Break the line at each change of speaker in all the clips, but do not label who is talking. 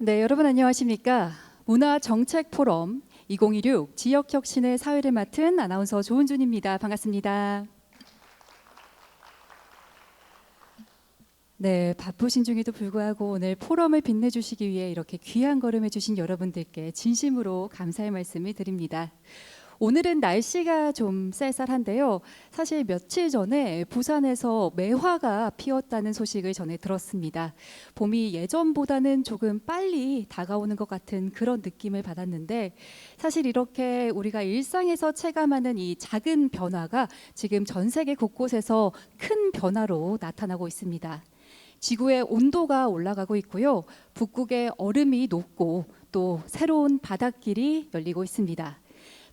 네, 여러분 안녕하십니까? 문화정책포럼 2016 지역혁신의 사회를 맡은 아나운서 조은준입니다. 반갑습니다. 네, 바쁘신 중에도 불구하고 오늘 포럼을 빛내주시기 위해 이렇게 귀한 걸음 해주신 여러분들께 진심으로 감사의 말씀을 드립니다. 오늘은 날씨가 좀 쌀쌀한데요. 사실 며칠 전에 부산에서 매화가 피었다는 소식을 전해 들었습니다. 봄이 예전보다는 조금 빨리 다가오는 것 같은 그런 느낌을 받았는데, 사실 이렇게 우리가 일상에서 체감하는 이 작은 변화가 지금 전 세계 곳곳에서 큰 변화로 나타나고 있습니다. 지구의 온도가 올라가고 있고요. 북극의 얼음이 녹고 또 새로운 바닷길이 열리고 있습니다.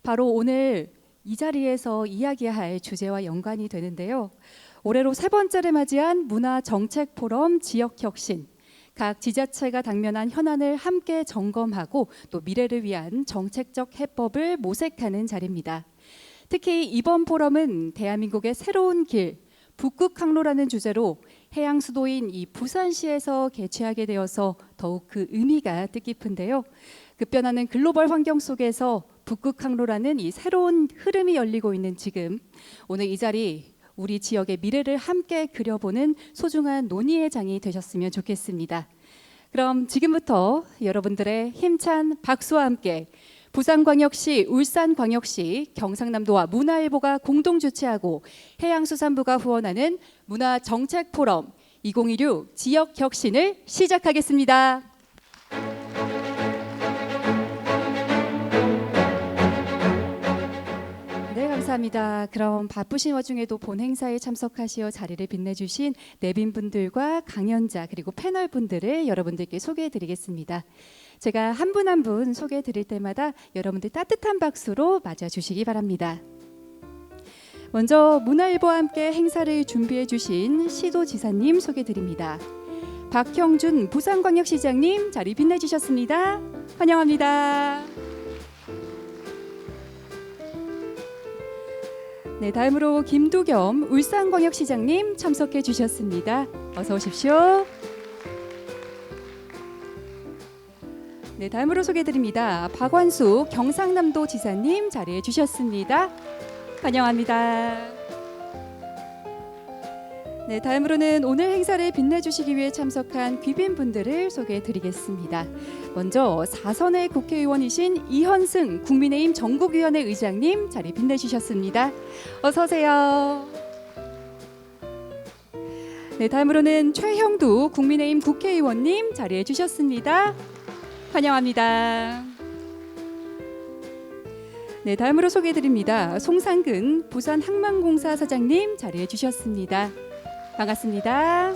바로 오늘 이 자리에서 이야기할 주제와 연관이 되는데요. 올해로 세 번째를 맞이한 문화정책포럼 지역혁신. 각 지자체가 당면한 현안을 함께 점검하고 또 미래를 위한 정책적 해법을 모색하는 자리입니다. 특히 이번 포럼은 대한민국의 새로운 길, 북극항로라는 주제로 해양 수도인 이 부산시에서 개최하게 되어서 더욱 그 의미가 뜻깊은데요. 급변하는 글로벌 환경 속에서 북극항로라는 이 새로운 흐름이 열리고 있는 지금, 오늘 이 자리 우리 지역의 미래를 함께 그려보는 소중한 논의의 장이 되셨으면 좋겠습니다. 그럼 지금부터 여러분들의 힘찬 박수와 함께 부산광역시, 울산광역시, 경상남도와 문화일보가 공동 주최하고 해양수산부가 후원하는 문화정책포럼 2016 지역혁신을 시작하겠습니다. 네, 감사합니다. 그럼 바쁘신 와중에도 본 행사에 참석하시어 자리를 빛내주신 내빈분들과 강연자 그리고 패널분들을 여러분들께 소개해드리겠습니다. 제가 한 분 한 분 소개해드릴 때마다 여러분들 따뜻한 박수로 맞아주시기 바랍니다. 먼저 문화일보와 함께 행사를 준비해 주신 시도지사님 소개드립니다. 박형준 부산광역시장님 자리 빛내주셨습니다. 환영합니다. 네, 다음으로 김두겸 울산광역시장님 참석해 주셨습니다. 어서 오십시오. 네, 다음으로 소개드립니다. 박완수 경상남도 지사님 자리해 주셨습니다. 환영합니다. 네, 다음으로는 오늘 행사를 빛내주시기 위해 참석한 귀빈분들을 소개해드리겠습니다. 먼저 4선의 국회의원이신 이현승 국민의힘 전국위원회 의장님 자리 빛내주셨습니다. 어서 오세요. 네, 다음으로는 최형두 국민의힘 국회의원님 자리해 주셨습니다. 환영합니다. 네, 다음으로 소개해드립니다. 송상근 부산항만공사 사장님 자리해 주셨습니다. 반갑습니다.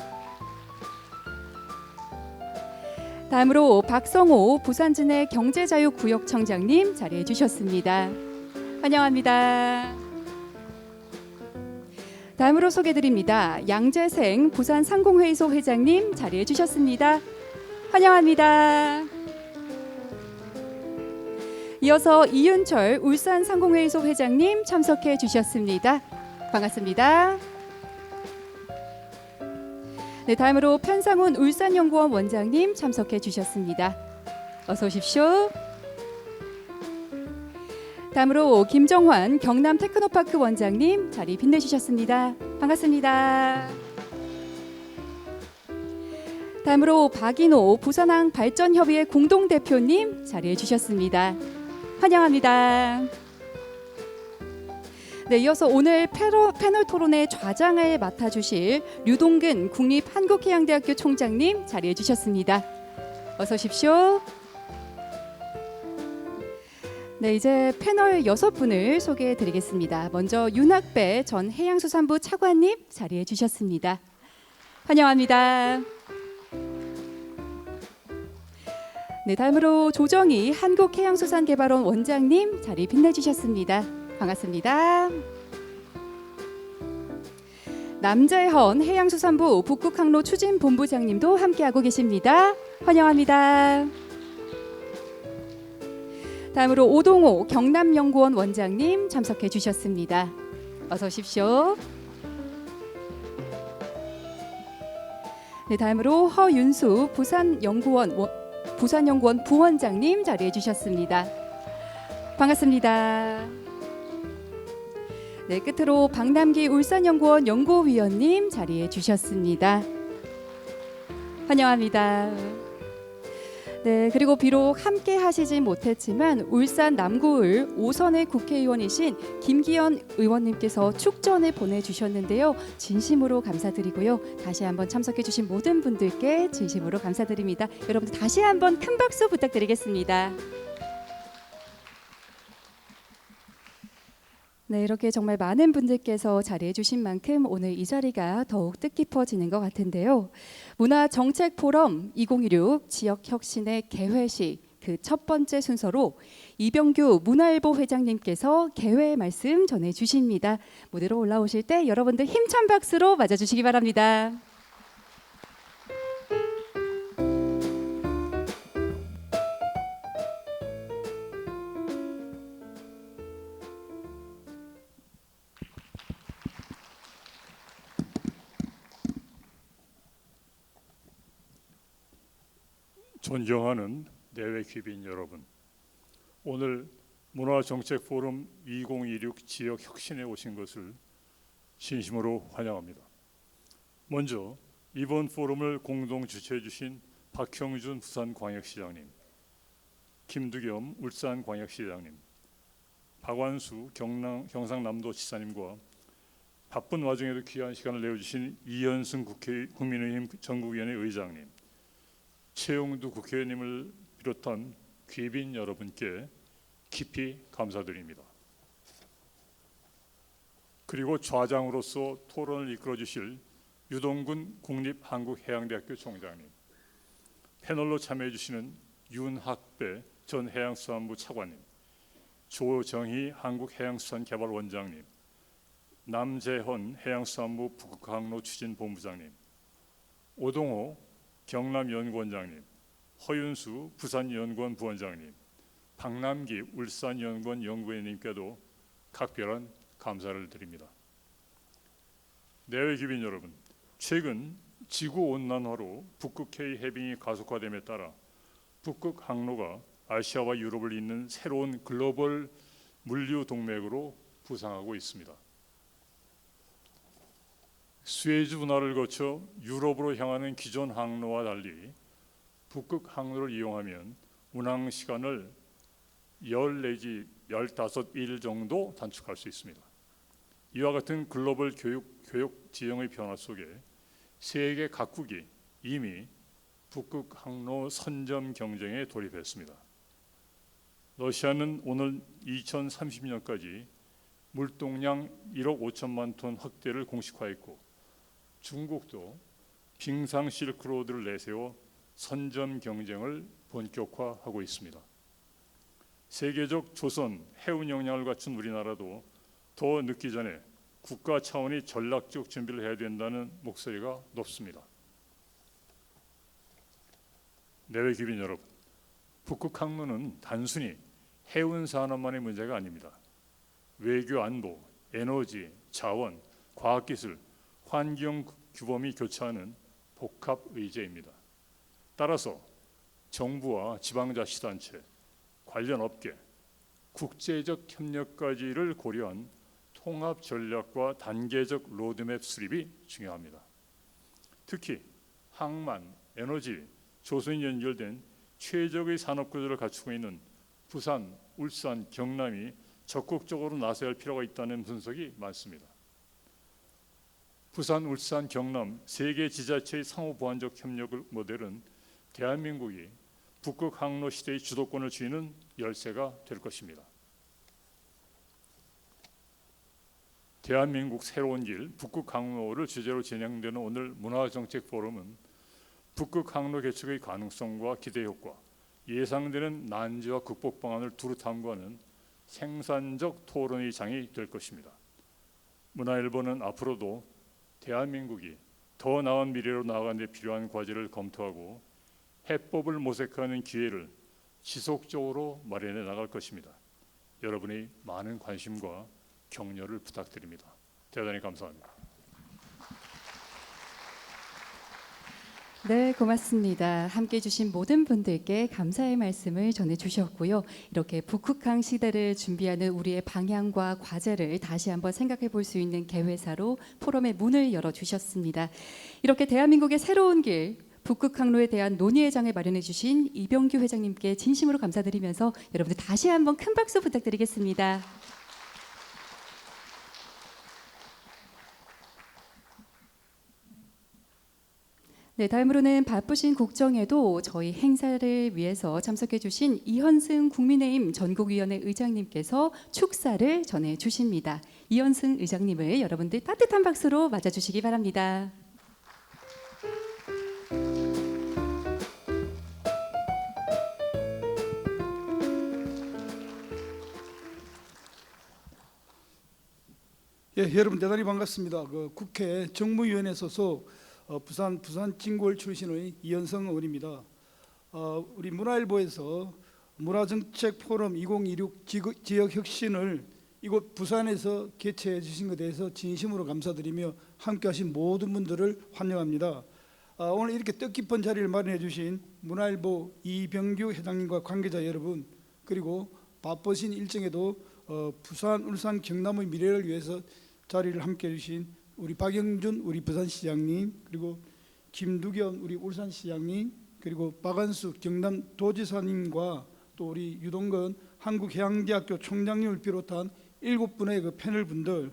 다음으로 박성호 부산진해 경제자유구역청장님 자리해 주셨습니다. 환영합니다. 다음으로 소개드립니다. 양재생 부산상공회의소 회장님 자리해 주셨습니다. 환영합니다. 이어서 이윤철 울산상공회의소 회장님 참석해 주셨습니다. 반갑습니다. 네, 다음으로 편상훈 울산연구원 원장님 참석해 주셨습니다. 어서 오십시오. 다음으로 김정환 경남 테크노파크 원장님 자리 빛내주셨습니다. 반갑습니다. 다음으로 박인호 부산항 발전협의회 공동대표님 자리해 주셨습니다. 환영합니다. 네, 이어서 오늘 패널 토론의 좌장을 맡아주실 류동근 국립한국해양대학교 총장님 자리해 주셨습니다. 어서 오십시오. 네, 이제 패널 6분을 소개해 드리겠습니다. 먼저 윤학배 전 해양수산부 차관님 자리해 주셨습니다. 환영합니다. 네, 다음으로 조정희 한국해양수산개발원 원장님 자리 빛내주셨습니다. 반갑습니다. 남재헌 해양수산부 북극항로 추진본부장님도 함께하고 계십니다. 환영합니다. 다음으로 오동호 경남연구원 원장님 참석해 주셨습니다. 어서 오십시오. 네, 다음으로 허윤수 부산연구원 부산연구원 부원장님 자리해 주셨습니다. 반갑습니다. 네, 끝으로 박남기 울산연구원 연구위원님 자리해 주셨습니다. 환영합니다. 네, 그리고 비록 함께 하시진 못했지만 울산 남구을 5선의 국회의원이신 김기현 의원님께서 축전을 보내주셨는데요. 진심으로 감사드리고요. 다시 한번 참석해주신 모든 분들께 진심으로 감사드립니다. 여러분들 다시 한번 큰 박수 부탁드리겠습니다. 네, 이렇게 정말 많은 분들께서 자리해 주신 만큼 오늘 이 자리가 더욱 뜻깊어지는 것 같은데요. 문화정책포럼 2016 지역혁신의 개회식 그 첫 번째 순서로 이병규 문화일보 회장님께서 개회 말씀 전해 주십니다. 무대로 올라오실 때 여러분들 힘찬 박수로 맞아주시기 바랍니다.
존경하는 내외 귀빈 여러분, 오늘 문화정책포럼 2016 지역혁신에 오신 것을 진심으로 환영합니다. 먼저 이번 포럼을 공동 주최해 주신 박형준 부산광역시장님, 김두겸 울산광역시장님, 박완수 경상남도지사님과 바쁜 와중에도 귀한 시간을 내어주신 이현승 국민의힘 전국위원회 의장님, 최용두 국회의원님을 비롯한 귀빈 여러분께 깊이 감사드립니다. 그리고 좌장으로서 토론을 이끌어 주실 유동근 국립한국해양대학교 총장님, 패널로 참여해 주시는 윤학배 전 해양수산부 차관님, 조정희 한국해양수산개발원장님, 남재헌 해양수산부 북극항로 추진본부장님, 오동호 경남연구원장님, 허윤수 부산연구원 부원장님, 박남기 울산연구원 연구위원님께도 각별한 감사를 드립니다. 내외 귀빈 여러분, 최근 지구온난화로 북극해의 해빙이 가속화됨에 따라 북극 항로가 아시아와 유럽을 잇는 새로운 글로벌 물류 동맥으로 부상하고 있습니다. 수에즈 운하를 거쳐 유럽으로 향하는 기존 항로와 달리 북극 항로를 이용하면 운항 시간을 10 내지 15일 정도 단축할 수 있습니다. 이와 같은 글로벌 교역 지형의 변화 속에 세계 각국이 이미 북극 항로 선점 경쟁에 돌입했습니다. 러시아는 오늘 2030년까지 물동량 1억 5천만 톤 확대를 공식화했고, 중국도 빙상 실크로드를 내세워 선점 경쟁을 본격화하고 있습니다. 세계적 조선 해운 역량을 갖춘 우리나라도 더 늦기 전에 국가 차원의 전략적 준비를 해야 된다는 목소리가 높습니다. 내외 귀빈 여러분, 북극 항로는 단순히 해운 산업만의 문제가 아닙니다. 외교 안보, 에너지, 자원, 과학기술, 환경 규범이 교차하는 복합 의제입니다. 따라서 정부와 지방자치단체, 관련 업계, 국제적 협력까지를 고려한 통합 전략과 단계적 로드맵 수립이 중요합니다. 특히 항만, 에너지, 조선이 연결된 최적의 산업 구조를 갖추고 있는 부산, 울산, 경남이 적극적으로 나서야 할 필요가 있다는 분석이 많습니다. 부산, 울산, 경남 세 개 지자체의 상호보완적 협력 모델은 대한민국이 북극 항로 시대의 주도권을 쥐는 열쇠가 될 것입니다. 대한민국 새로운 길 북극 항로를 주제로 진행되는 오늘 문화정책 포럼은 북극 항로 개척의 가능성과 기대 효과, 예상되는 난제와 극복 방안을 두루 탐구하는 생산적 토론의 장이 될 것입니다. 문화일보는 앞으로도 대한민국이 더 나은 미래로 나아가는 데 필요한 과제를 검토하고 해법을 모색하는 기회를 지속적으로 마련해 나갈 것입니다. 여러분의 많은 관심과 격려를 부탁드립니다. 대단히 감사합니다.
네, 고맙습니다. 함께 해주신 모든 분들께 감사의 말씀을 전해주셨고요. 이렇게 북극항 시대를 준비하는 우리의 방향과 과제를 다시 한번 생각해 볼 수 있는 개회사로 포럼의 문을 열어주셨습니다. 이렇게 대한민국의 새로운 길, 북극항로에 대한 논의의 장을 마련해 주신 이병규 회장님께 진심으로 감사드리면서 여러분들 다시 한번 큰 박수 부탁드리겠습니다. 네, 다음으로는 바쁘신 국정에도 저희 행사를 위해서 참석해 주신 이현승 국민의힘 전국위원회 의장님께서 축사를 전해 주십니다. 이현승 의장님을 여러분들 따뜻한 박수로 맞아 주시기 바랍니다.
예, 여러분 대단히 반갑습니다. 국회 정무위원회 소속 부산 진구월 출신의 이현성 의원입니다. 우리 문화일보에서 문화정책 포럼 2026 지역 혁신을 이곳 부산에서 개최해 주신 것에 대해서 진심으로 감사드리며 함께하신 모든 분들을 환영합니다. 오늘 이렇게 뜻깊은 자리를 마련해 주신 문화일보 이병규 회장님과 관계자 여러분, 그리고 바쁘신 일정에도 부산, 울산, 경남의 미래를 위해서 자리를 함께해 주신 우리 박영준 우리 부산시장님, 그리고 김두견 우리 울산시장님, 그리고 박한수 경남도지사님과 또 우리 유동근 한국해양대학교 총장님을 비롯한 7분의 그 패널 분들,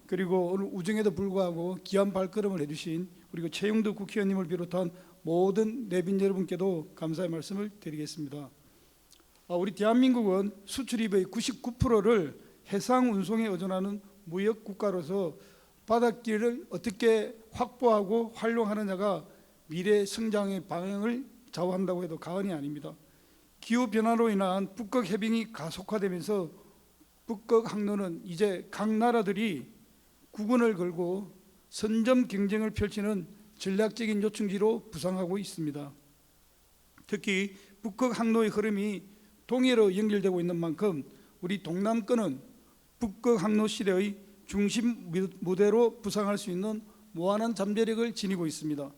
그리고 오늘 우정에도 불구하고 귀한 발걸음을 해주신 그리고 최영도 국회의원님을 비롯한 모든 내빈 여러분께도 감사의 말씀을 드리겠습니다. 우리 대한민국은 수출입의 99%를 해상 운송에 의존하는 무역 국가로서 바닷길을 어떻게 확보하고 활용하느냐가 미래 성장의 방향을 좌우한다고 해도 과언이 아닙니다. 기후 변화로 인한 북극 해빙이 가속화되면서 북극 항로는 이제 각 나라들이 국군을 걸고 선점 경쟁을 펼치는 전략적인 요충지로 부상하고 있습니다. 특히 북극 항로의 흐름이 동해로 연결되고 있는 만큼 우리 동남권은 북극 항로 시대의 중심 무대로 부상할 수 있는 무한한 잠재력을 지니고 있습니다.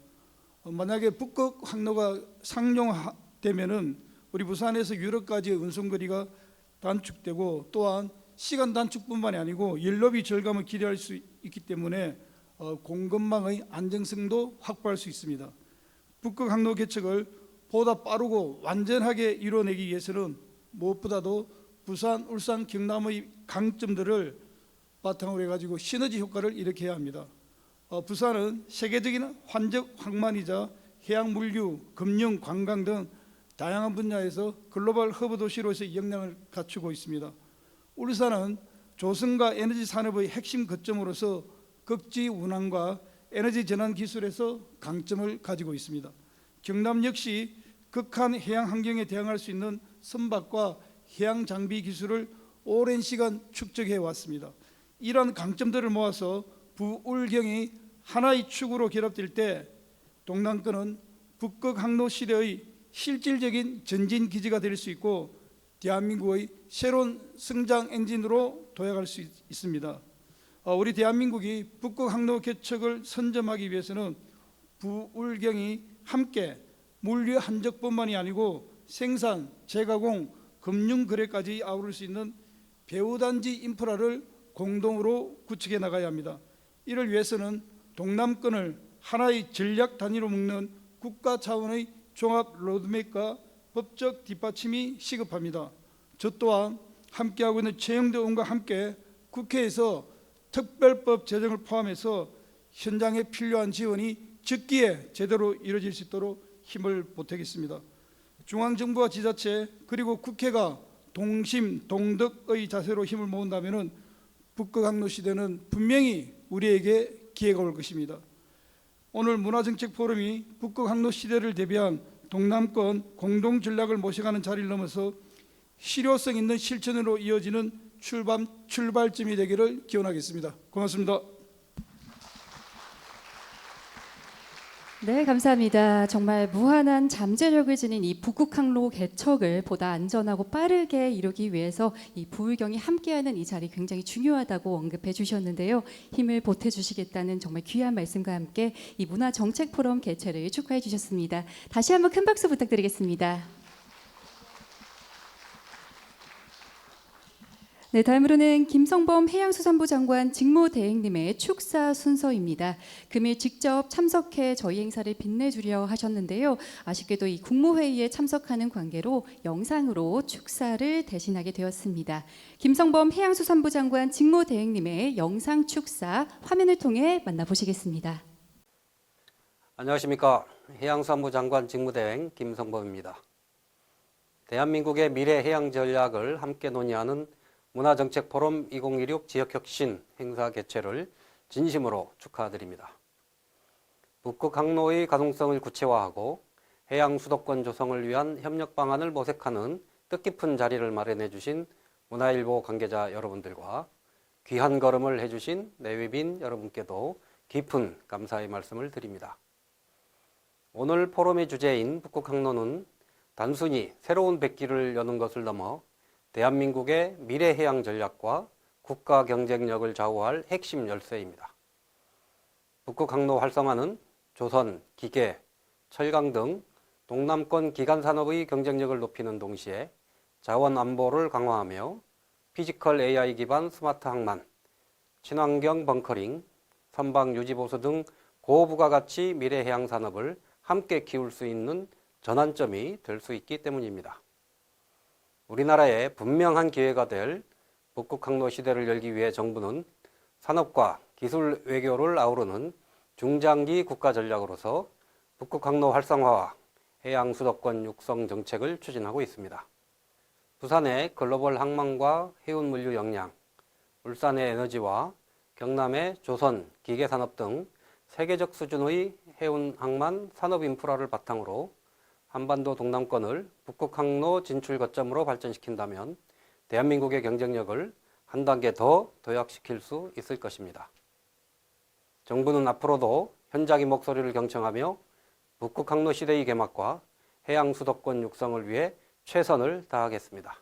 만약에 북극 항로가 상용되면은 우리 부산에서 유럽까지의 운송거리가 단축되고, 또한 시간 단축뿐만이 아니고 연료비 절감을 기대할 수 있기 때문에 공급망의 안정성도 확보할 수 있습니다. 북극 항로 개척을 보다 빠르고 완전하게 이뤄내기 위해서는 무엇보다도 부산, 울산, 경남의 강점들을 바탕으로 해가지고 시너지 효과를 일으켜야 합니다. 부산은 세계적인 환적 항만이자 해양 물류, 금융, 관광 등 다양한 분야에서 글로벌 허브 도시로서의 역량을 갖추고 있습니다. 울산은 조선과 에너지 산업의 핵심 거점으로서 극지 운항과 에너지 전환 기술에서 강점을 가지고 있습니다. 경남 역시 극한 해양 환경에 대응할 수 있는 선박과 해양 장비 기술을 오랜 시간 축적해 왔습니다. 이러한 강점들을 모아서 부울경이 하나의 축으로 결합될 때 동남권은 북극 항로 시대의 실질적인 전진 기지가 될 수 있고 대한민국의 새로운 성장 엔진으로 도약할 수 있습니다. 우리 대한민국이 북극 항로 개척을 선점하기 위해서는 부울경이 함께 물류 한적뿐만이 아니고 생산, 재가공, 금융 거래까지 아우를 수 있는 배후단지 인프라를 공동으로 구축해 나가야 합니다. 이를 위해서는 동남권을 하나의 전략 단위로 묶는 국가 차원의 종합 로드맵과 법적 뒷받침이 시급합니다. 저 또한 함께하고 있는 최영도 의원과 함께 국회에서 특별법 제정을 포함해서 현장에 필요한 지원이 적기에 제대로 이루어질 수 있도록 힘을 보태겠습니다. 중앙정부와 지자체 그리고 국회가 동심 동덕의 자세로 힘을 모은다면 북극 항로 시대는 분명히 우리에게 기회가 올 것입니다. 오늘 문화정책 포럼이 북극 항로 시대를 대비한 동남권 공동 전략을 모셔가는 자리를 넘어서 실효성 있는 실천으로 이어지는 출발점이 되기를 기원하겠습니다. 고맙습니다.
네, 감사합니다. 정말 무한한 잠재력을 지닌 이 북극항로 개척을 보다 안전하고 빠르게 이루기 위해서 이 부의경이 함께하는 이 자리 굉장히 중요하다고 언급해 주셨는데요. 힘을 보태 주시겠다는 정말 귀한 말씀과 함께 이 문화정책 포럼 개최를 축하해 주셨습니다. 다시 한번 큰 박수 부탁드리겠습니다. 네, 다음으로는 김성범 해양수산부 장관 직무대행님의 축사 순서입니다. 금일 직접 참석해 저희 행사를 빛내주려 하셨는데요. 아쉽게도 이 국무회의에 참석하는 관계로 영상으로 축사를 대신하게 되었습니다. 김성범 해양수산부 장관 직무대행님의 영상 축사 화면을 통해 만나보시겠습니다.
안녕하십니까. 해양수산부 장관 직무대행 김성범입니다. 대한민국의 미래 해양 전략을 함께 논의하는 문화정책 포럼 2016 지역혁신 행사 개최를 진심으로 축하드립니다. 북극 항로의 가동성을 구체화하고 해양 수도권 조성을 위한 협력 방안을 모색하는 뜻깊은 자리를 마련해 주신 문화일보 관계자 여러분들과 귀한 걸음을 해주신 내외빈 여러분께도 깊은 감사의 말씀을 드립니다. 오늘 포럼의 주제인 북극 항로는 단순히 새로운 백기를 여는 것을 넘어 대한민국의 미래 해양 전략과 국가 경쟁력을 좌우할 핵심 열쇠입니다. 북극 항로 활성화는 조선, 기계, 철강 등 동남권 기간 산업의 경쟁력을 높이는 동시에 자원 안보를 강화하며 피지컬 AI 기반 스마트 항만, 친환경 벙커링, 선박 유지 보수 등 고부가가치 미래 해양 산업을 함께 키울 수 있는 전환점이 될 수 있기 때문입니다. 우리나라에 분명한 기회가 될 북극 항로 시대를 열기 위해 정부는 산업과 기술 외교를 아우르는 중장기 국가 전략으로서 북극 항로 활성화와 해양 수도권 육성 정책을 추진하고 있습니다. 부산의 글로벌 항만과 해운 물류 역량, 울산의 에너지와 경남의 조선, 기계산업 등 세계적 수준의 해운 항만 산업 인프라를 바탕으로 한반도 동남권을 북극 항로 진출 거점으로 발전시킨다면 대한민국의 경쟁력을 한 단계 더 도약시킬 수 있을 것입니다. 정부는 앞으로도 현장의 목소리를 경청하며 북극 항로 시대의 개막과 해양 수도권 육성을 위해 최선을 다하겠습니다.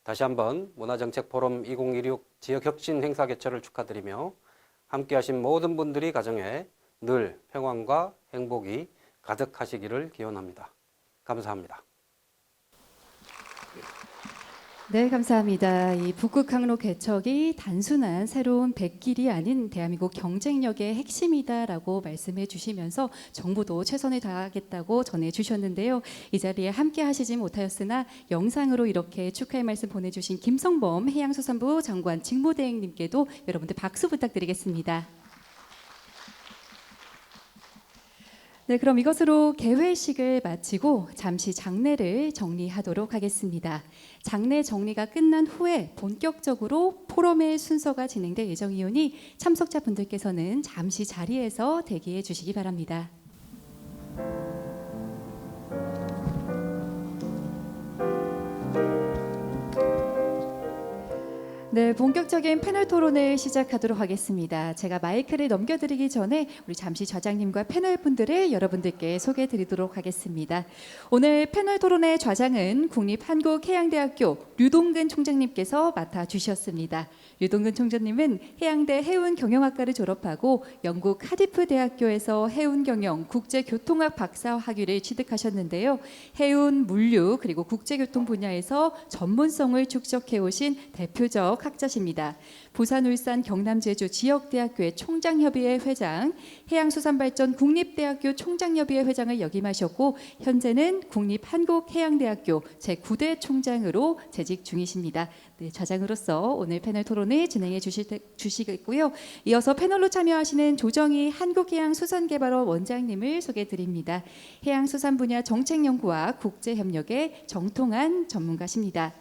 다시 한번 문화정책 포럼 2016 지역혁신 행사 개최를 축하드리며 함께하신 모든 분들이 가정에 늘 평안과 행복이 가득하시기를 기원합니다. 감사합니다.
네, 감사합니다. 이 북극 항로 개척이 단순한 새로운 백길이 아닌 대한민국 경쟁력의 핵심이다라고 말씀해 주시면서 정부도 최선을 다하겠다고 전해 주셨는데요. 이 자리에 함께 하시지 못하였으나 영상으로 이렇게 축하의 말씀 보내주신 김성범 해양수산부 장관 직무대행님께도 여러분들 박수 부탁드리겠습니다. 네, 그럼 이것으로 개회식을 마치고 잠시 장례를 정리하도록 하겠습니다. 장례 정리가 끝난 후에 본격적으로 포럼의 순서가 진행될 예정이오니 참석자분들께서는 잠시 자리에서 대기해 주시기 바랍니다. 네, 본격적인 패널 토론을 시작하도록 하겠습니다. 제가 마이크를 넘겨드리기 전에 우리 잠시 좌장님과 패널 분들을 여러분들께 소개해드리도록 하겠습니다. 오늘 패널 토론의 좌장은 국립한국해양대학교 류동근 총장님께서 맡아주셨습니다. 류동근 총장님은 해양대 해운경영학과를 졸업하고 영국 카디프 대학교에서 해운경영 국제교통학 박사 학위를 취득하셨는데요. 해운, 물류 그리고 국제교통 분야에서 전문성을 축적해오신 대표적 학자십니다. 부산, 울산, 경남, 제주 지역대학교의 총장협의회 회장, 해양수산발전 국립대학교 총장협의회 회장을 역임하셨고 현재는 국립한국해양대학교 제9대 총장으로 재직 중이십니다. 네, 좌장으로서 오늘 패널 토론을 진행해 주시겠고요. 이어서 패널로 참여하시는 조정희 한국해양수산개발원 원장님을 소개해드립니다. 해양수산 분야 정책연구와 국제협력의 정통한 전문가십니다.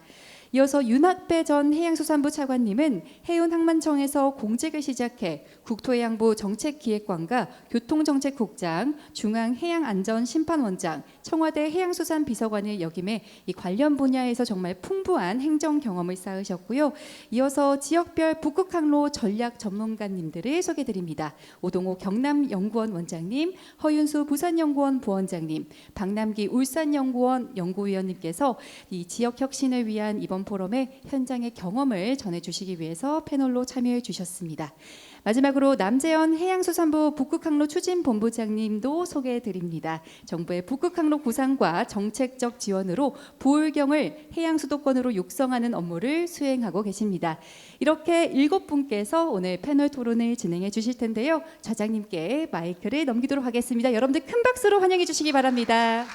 이어서 윤학배 전 해양수산부 차관님은 해운항만청에서 공직을 시작해 국토해양부 정책기획관과 교통정책국장, 중앙해양안전심판원장, 청와대 해양수산비서관을 역임해 이 관련 분야에서 정말 풍부한 행정 경험을 쌓으셨고요. 이어서 지역별 북극항로 전략 전문가님들을 소개드립니다. 오동호 경남연구원 원장님, 허윤수 부산연구원 부원장님, 박남기 울산연구원 연구위원님께서 이 지역 혁신을 위한 이번 포럼에 현장의 경험을 전해주시기 위해서 패널로 참여해 주셨습니다. 마지막으로 남재현 해양수산부 북극항로 추진본부장님도 소개해드립니다. 정부의 북극항로 구상과 정책적 지원으로 부울경을 해양수도권으로 육성하는 업무를 수행하고 계십니다. 이렇게 7분께서 오늘 패널 토론을 진행해 주실 텐데요. 좌장님께 마이크를 넘기도록 하겠습니다. 여러분들 큰 박수로 환영해 주시기 바랍니다.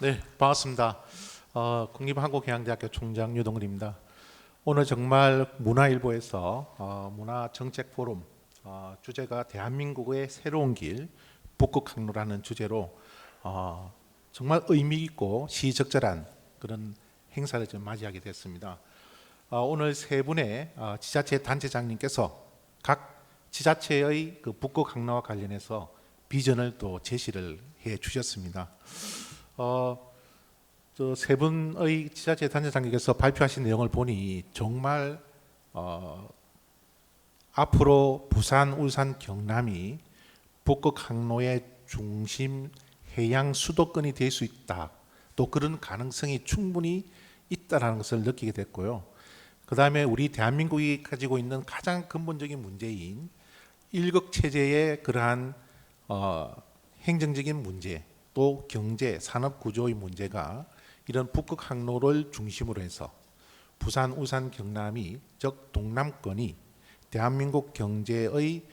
네, 반갑습니다. 국립한국해양대학교 총장 유동근입니다. 오늘 정말 문화일보에서 문화정책포럼 주제가 대한민국의 새로운 길 북극항로라는 주제로 정말 의미 있고 시적절한 그런 행사를 좀 맞이하게 됐습니다. 오늘 세 분의 지자체 단체장님께서 각 지자체의 그 북극항로와 관련해서 비전을 또 제시를 해 주셨습니다. 저 세 분의 지자체 단체장님께서 발표하신 내용을 보니 정말 앞으로 부산, 울산, 경남이 북극항로의 중심 해양 수도권이 될 수 있다. 또 그런 가능성이 충분히 있다라는 것을 느끼게 됐고요. 그 다음에 우리 대한민국이 가지고 있는 가장 근본적인 문제인 일극 체제의 그러한 행정적인 문제, 또 경제, 산업 구조의 문제가 이런 북극항로를 중심으로 해서 부산, 울산, 경남이 즉 동남권이 대한민국 경제의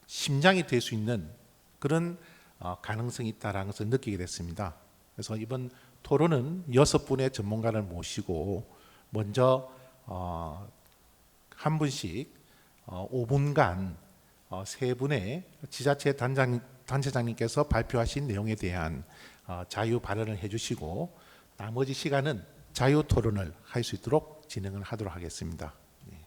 심장이 될 수 있는 그런 가능성이 있다는 것을 느끼게 됐습니다. 그래서 이번 토론은 6분의 전문가를 모시고 먼저 한 분씩 5분간 세 분의 지자체 단체장님께서 발표하신 내용에 대한 자유 발언을 해주시고 나머지 시간은 자유 토론을 할 수 있도록 진행을 하도록 하겠습니다. 네.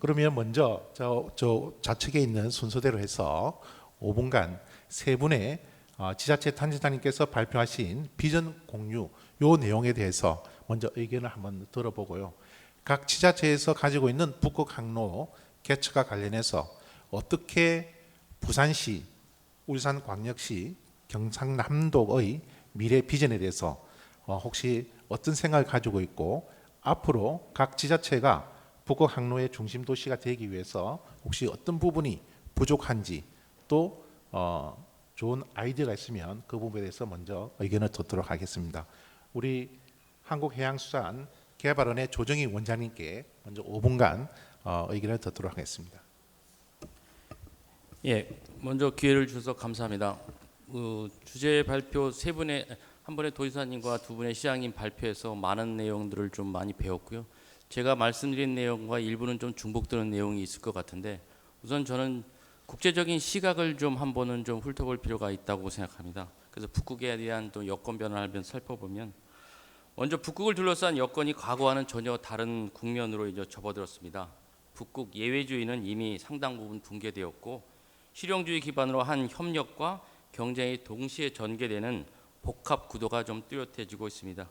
그러면 먼저 저 좌측에 있는 순서대로 해서 5분간 세 분의 지자체 단체장님께서 발표하신 비전 공유 요 내용에 대해서 먼저 의견을 한번 들어보고요. 각 지자체에서 가지고 있는 북극항로 개척과 관련해서 어떻게 부산시, 울산광역시, 경상남도의 미래 비전에 대해서 혹시 어떤 생각을 가지고 있고 앞으로 각 지자체가 북극항로의 중심 도시가 되기 위해서 혹시 어떤 부분이 부족한지 또 좋은 아이디어가 있으면 그 부분에 대해서 먼저 의견을 듣도록 하겠습니다. 우리 한국해양수산개발원의 조정희 원장님께 먼저 5분간 의견을 듣도록 하겠습니다.
예, 먼저 기회를 주셔서 감사합니다. 주제 발표 세 분의 한 분의 도지사님과 두 분의 시장님 발표에서 많은 내용들을 좀 많이 배웠고요. 제가 말씀드린 내용과 일부는 좀 중복되는 내용이 있을 것 같은데 우선 저는 국제적인 시각을 좀 한번은 좀 훑어볼 필요가 있다고 생각합니다. 그래서 북극에 대한 또 여건 변화를 살펴보면 먼저 북극을 둘러싼 여건이 과거와는 전혀 다른 국면으로 이제 접어들었습니다. 북극 예외주의는 이미 상당 부분 붕괴되었고 실용주의 기반으로 한 협력과 경쟁이 동시에 전개되는 복합 구도가 좀 뚜렷해지고 있습니다.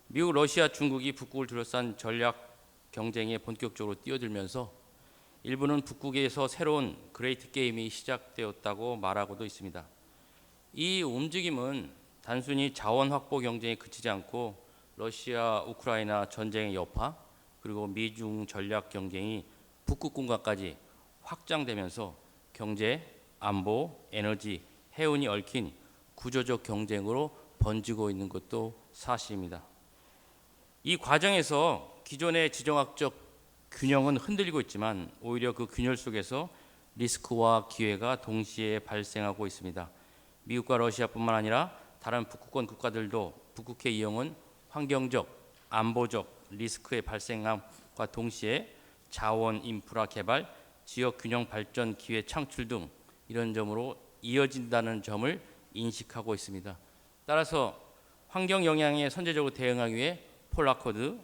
미국, 러시아, 중국이 북극을 둘러싼 전략 경쟁에 본격적으로 뛰어들면서 일부는 북극에서 새로운 그레이트 게임이 시작되었다고 말하고도 있습니다. 이 움직임은 단순히 자원 확보 경쟁에 그치지 않고 러시아, 우크라이나 전쟁의 여파 그리고 미중 전략 경쟁이 북극 공간까지 확장되면서 경제, 안보, 에너지, 해운이 얽힌 구조적 경쟁으로 번지고 있는 것도 사실입니다. 이 과정에서 기존의 지정학적 균형은 흔들리고 있지만 오히려 그 균열 속에서 리스크와 기회가 동시에 발생하고 있습니다. 미국과 러시아뿐만 아니라 다른 북극권 국가들도 북극해 이용은 환경적, 안보적 리스크의 발생함과 동시에 자원 인프라 개발, 지역 균형 발전 기회 창출 등 이런 점으로 이어진다는 점을 인식하고 있습니다. 따라서 환경 영향에 선제적으로 대응하기 위해 폴라코드,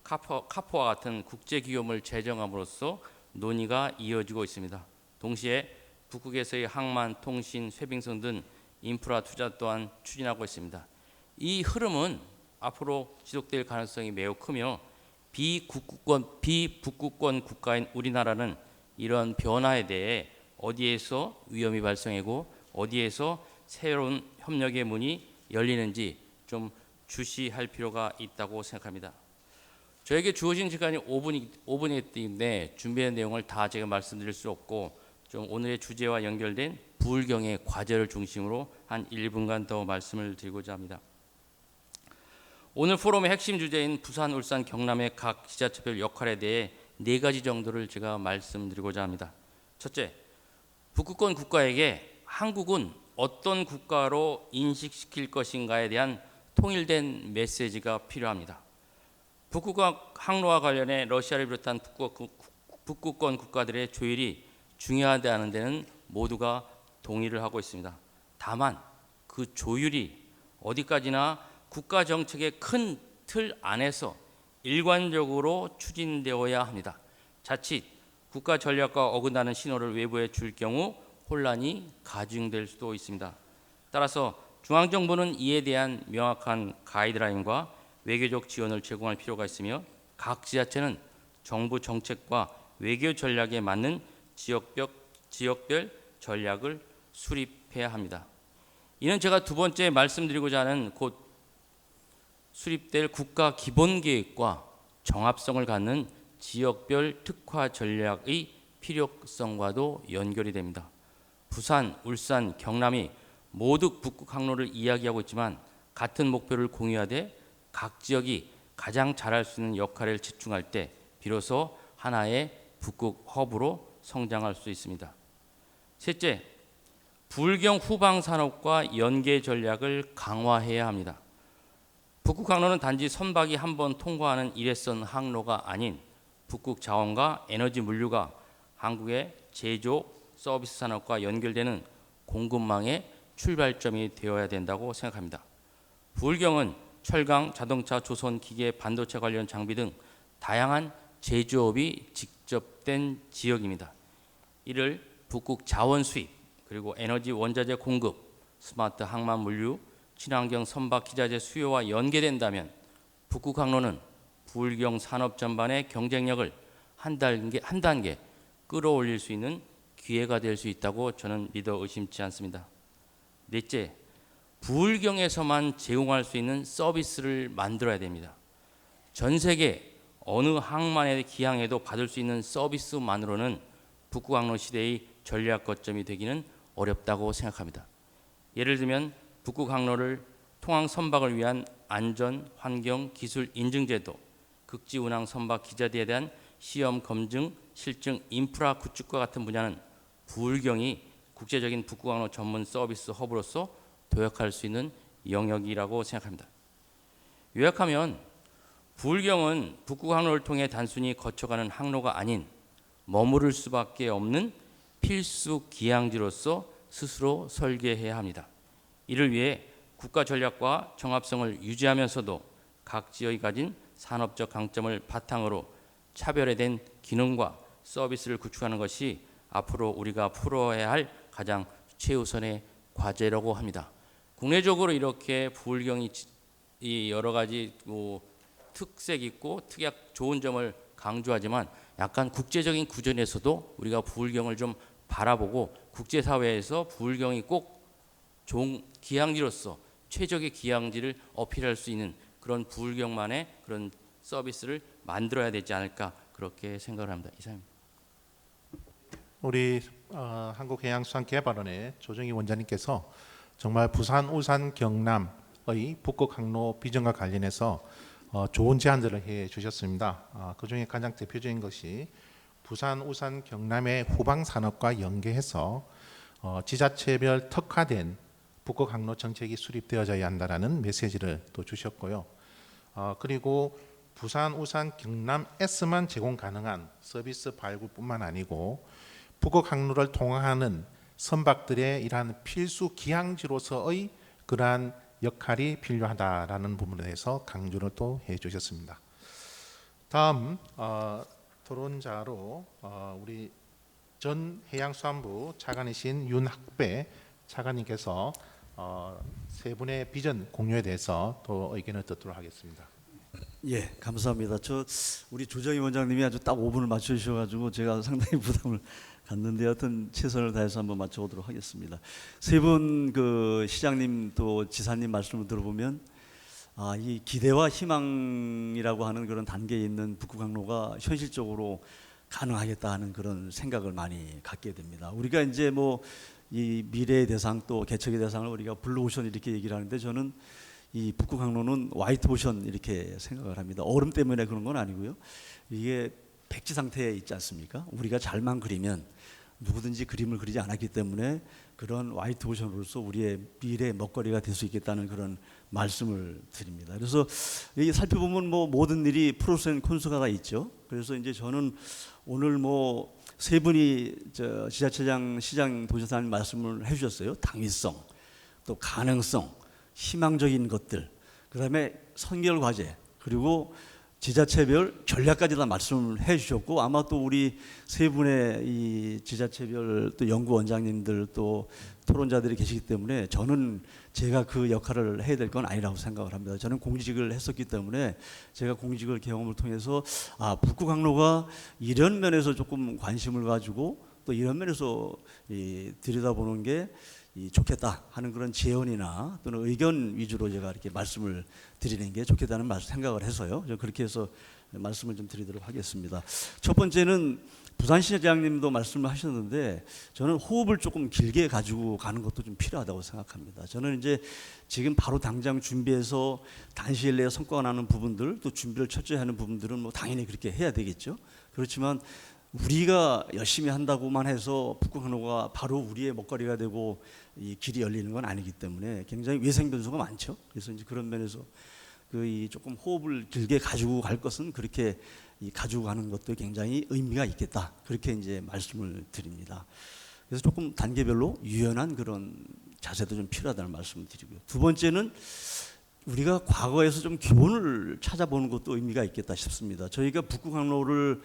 카포와 같은 국제 기금을 제정함으로써 논의가 이어지고 있습니다. 동시에 북극에서의 항만, 통신, 쇄빙선 등 인프라 투자 또한 추진하고 있습니다. 이 흐름은 앞으로 지속될 가능성이 매우 크며 비북극권 국가인 우리나라는 이런 변화에 대해 어디에서 위험이 발생하고 어디에서 새로운 협력의 문이 열리는지 좀 주시할 필요가 있다고 생각합니다. 저에게 주어진 시간이 5분이기 때문에 준비한 내용을 다 제가 말씀드릴 수 없고 좀 오늘의 주제와 연결된 부울경의 과제를 중심으로 한 1분간 더 말씀을 드리고자 합니다. 오늘 포럼의 핵심 주제인 부산, 울산, 경남의 각 지자체별 역할에 대해 4가지 정도를 제가 말씀드리고자 합니다. 첫째, 북극권 국가에게 한국은 어떤 국가로 인식시킬 것인가에 대한 통일된 메시지가 필요합니다. 북극 항로와 관련해 러시아를 비롯한 북극권 국가들의 조율이 중요하다는 데는 모두가 동의를 하고 있습니다. 다만 그 조율이 어디까지나 국가 정책의 큰 틀 안에서 일관적으로 추진되어야 합니다. 자칫 국가 전략과 어긋나는 신호를 외부에 줄 경우 혼란이 가중될 수도 있습니다. 따라서 중앙정부는 이에 대한 명확한 가이드라인과 외교적 지원을 제공할 필요가 있으며 각 지자체는 정부 정책과 외교 전략에 맞는 지역별 전략을 수립해야 합니다. 이는 제가 두 번째 말씀드리고자 하는 곧 수립될 국가 기본계획과 정합성을 갖는 지역별 특화 전략의 필요성과도 연결이 됩니다. 부산, 울산, 경남이 모두 북극 항로를 이야기하고 있지만 같은 목표를 공유하되 각 지역이 가장 잘할 수 있는 역할을 집중할 때 비로소 하나의 북극 허브로 성장할 수 있습니다. 셋째, 부울경 후방 산업과 연계 전략을 강화해야 합니다. 북극 항로는 단지 선박이 한 번 통과하는 일회성 항로가 아닌 북극 자원과 에너지 물류가 한국의 제조 서비스 산업과 연결되는 공급망의 출발점이 되어야 된다고 생각합니다. 부울경은 철강, 자동차, 조선, 기계, 반도체 관련 장비 등 다양한 제조업이 직접된 지역입니다. 이를 북극 자원 수입, 그리고 에너지 원자재 공급, 스마트 항만 물류, 친환경 선박 기자재 수요와 연계된다면 북극 항로는 부울경 산업 전반의 경쟁력을 한 단계 끌어올릴 수 있는 기회가 될 수 있다고 저는 믿어 의심치 않습니다. 넷째, 부울경에서만 제공할 수 있는 서비스를 만들어야 됩니다. 전 세계 어느 항만에 기항해도 받을 수 있는 서비스만으로는 북극 항로 시대의 전략 거점이 되기는 어렵다고 생각합니다. 예를 들면 북극 항로를 통항 선박을 위한 안전, 환경, 기술 인증 제도, 극지 운항 선박 기자재에 대한 시험 검증, 실증, 인프라 구축과 같은 분야는 부울경이 국제적인 북극 항로 전문 서비스 허브로서 도약할 수 있는 영역이라고 생각합니다. 요약하면 부울경은 북극 항로를 통해 단순히 거쳐가는 항로가 아닌 머무를 수밖에 없는 필수 기항지로서 스스로 설계해야 합니다. 이를 위해 국가 전략과 정합성을 유지하면서도 각 지역이 가진 산업적 강점을 바탕으로 차별화된 기능과 서비스를 구축하는 것이 앞으로 우리가 풀어야 할 가장 최우선의 과제라고 합니다. 국내적으로 이렇게 부울경이 여러 가지 특색 있고 특약 좋은 점을 강조하지만 약간 국제적인 구전에서도 우리가 부울경을 좀 바라보고 국제사회에서 부울경이 꼭 좋은 기항지로서 최적의 기항지를 어필할 수 있는 그런 부울경만의 그런 서비스를 만들어야 되지 않을까 그렇게 생각을 합니다. 이상입니다.
우리 한국해양수산개발원의 조정희 원장님께서 정말 부산, 울산, 경남의 북극 항로 비전과 관련해서 좋은 제안들을 해 주셨습니다. 그 중에 가장 대표적인 것이 부산, 울산, 경남의 후방 산업과 연계해서 지자체별 특화된 북극 항로 정책이 수립되어져야 한다라는 메시지를 또 주셨고요. 그리고 부산, 울산, 경남에서만 제공 가능한 서비스 발굴뿐만 아니고 북극 항로를 통항하는 선박들의 이러한 필수 기항지로서의 그러한 역할이 필요하다라는 부분에 대해서 강조를 또 해주셨습니다. 다음 토론자로 우리 전 해양수산부 차관이신 윤학배 차관님께서 세 분의 비전 공유에 대해서 또 의견을 듣도록 하겠습니다.
예, 감사합니다. 우리 조정희 원장님이 아주 딱 5분을 맞춰주셔가지고 제가 상당히 부담을 갖는데 하여튼 최선을 다해서 한번 맞춰보도록 하겠습니다. 세 분 그 시장님 또 지사님 말씀을 들어보면 이 기대와 희망이라고 하는 그런 단계에 있는 북구 강로가 현실적으로 가능하겠다 하는 그런 생각을 많이 갖게 됩니다. 우리가 이제 뭐 이 미래의 대상 또 개척의 대상을 우리가 블루오션 이렇게 얘기를 하는데 저는 이 북구 강로는 화이트 오션 이렇게 생각을 합니다. 얼음 때문에 그런 건 아니고요. 이게 백지 상태에 있지 않습니까? 우리가 잘만 그리면 누구든지 그림을 그리지 않았기 때문에 그런 화이트 오션으로서 우리의 미래의 먹거리가 될 수 있겠다는 그런 말씀을 드립니다. 그래서 이 살펴보면 뭐 모든 일이 프로스 앤 콘스가 있죠. 그래서 이제 저는 오늘 뭐 세 분이 지자체장, 시장, 도지사님 말씀을 해주셨어요. 당위성, 또 가능성, 희망적인 것들, 그다음에 선결 과제, 그리고 지자체별 전략까지 다 말씀을 해주셨고 아마 또 우리 세 분의 이 지자체별 또 연구원장님들 또 토론자들이 계시기 때문에 저는 제가 그 역할을 해야 될 건 아니라고 생각을 합니다. 저는 공직을 했었기 때문에 제가 공직을 경험을 통해서 북구 강로가 이런 면에서 조금 관심을 가지고 또 이런 면에서 들여다보는 게 좋겠다 하는 그런 제언이나 또는 의견 위주로 제가 이렇게 말씀을 드리는 게 좋겠다는 생각을 해서요. 그렇게 해서 말씀을 좀 드리도록 하겠습니다. 첫 번째는 부산시장님도 말씀을 하셨는데 저는 호흡을 조금 길게 가지고 가는 것도 좀 필요하다고 생각합니다. 저는 이제 지금 바로 당장 준비해서 단시일 내에 성과가 나는 부분들 또 준비를 철저히 하는 부분들은 뭐 당연히 그렇게 해야 되겠죠. 그렇지만 우리가 열심히 한다고만 해서 북구 강로가 바로 우리의 먹거리가 되고 이 길이 열리는 건 아니기 때문에 굉장히 외생 변수가 많죠. 그래서 이제 그런 면에서 조금 호흡을 길게 가지고 갈 것은 그렇게 가지고 가는 것도 굉장히 의미가 있겠다. 그렇게 이제 말씀을 드립니다. 그래서 조금 단계별로 유연한 그런 자세도 좀 필요하다는 말씀을 드리고요. 두 번째는 우리가 과거에서 좀 기본을 찾아보는 것도 의미가 있겠다 싶습니다. 저희가 북구 강로를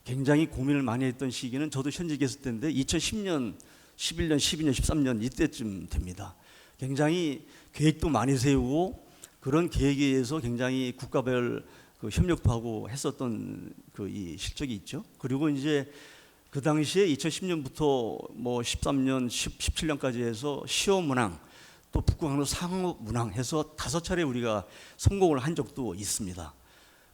굉장히 고민을 많이 했던 시기는 저도 현직에 있을 때인데 2010년, 11년, 12년, 13년 이때쯤 됩니다. 굉장히 계획도 많이 세우고 그런 계획에 의해서 굉장히 국가별 협력도 하고 했었던 이 실적이 있죠. 그리고 이제 그 당시에 2010년부터 뭐 13년, 17년까지 해서 시어문항 또 북구 강로 상업문항 해서 5차례 우리가 성공을 한 적도 있습니다.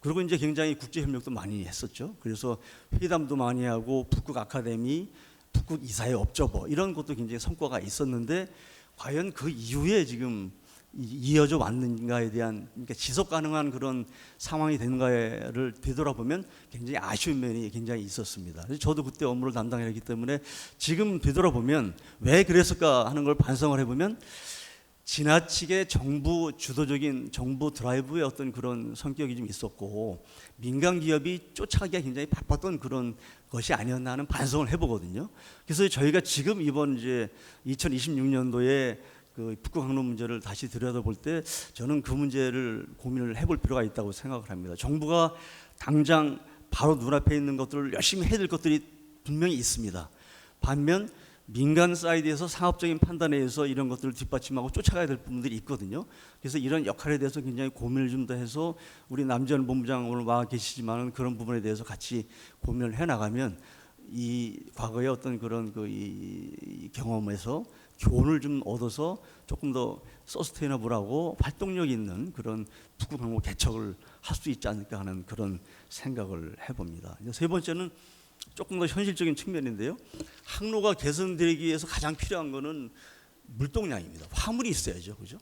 그리고 이제 굉장히 국제 협력도 많이 했었죠. 그래서 회담도 많이 하고 북극 아카데미, 북극 이사회 업저버 이런 것도 굉장히 성과가 있었는데 과연 그 이후에 지금 이어져 왔는가에 대한 그러니까 지속 가능한 그런 상황이 되는가를 되돌아보면 굉장히 아쉬운 면이 굉장히 있었습니다. 저도 그때 업무를 담당했기 때문에 지금 되돌아보면 왜 그랬을까 하는 걸 반성을 해보면 지나치게 정부 주도적인 정부 드라이브의 어떤 그런 성격이 좀 있었고 민간 기업이 쫓아가기가 굉장히 바빴던 그런 것이 아니었나 하는 반성을 해보거든요. 그래서 저희가 지금 이번 이제 2026년도에 그 북구 강로 문제를 다시 들여다볼 때 저는 그 문제를 고민을 해볼 필요가 있다고 생각을 합니다. 정부가 당장 바로 눈앞에 있는 것들을 열심히 해야 될 것들이 분명히 있습니다. 반면 민간 사이드에서 상업적인 판단에 의해서 이런 것들을 뒷받침하고 쫓아가야 될 부분들이 있거든요. 그래서 이런 역할에 대해서 굉장히 고민을 좀 더 해서 우리 남재현 본부장 오늘 와 계시지만 그런 부분에 대해서 같이 고민을 해나가면 이 과거의 어떤 그런 이 경험에서 교훈을 좀 얻어서 조금 더 서스테이너블하고 활동력 있는 그런 북구 강로 개척을 할 수 있지 않을까 하는 그런 생각을 해봅니다. 세 번째는 조금 더 현실적인 측면인데요. 항로가 개선되기 위해서 가장 필요한 거는 물동량입니다. 화물이 있어야죠, 그죠?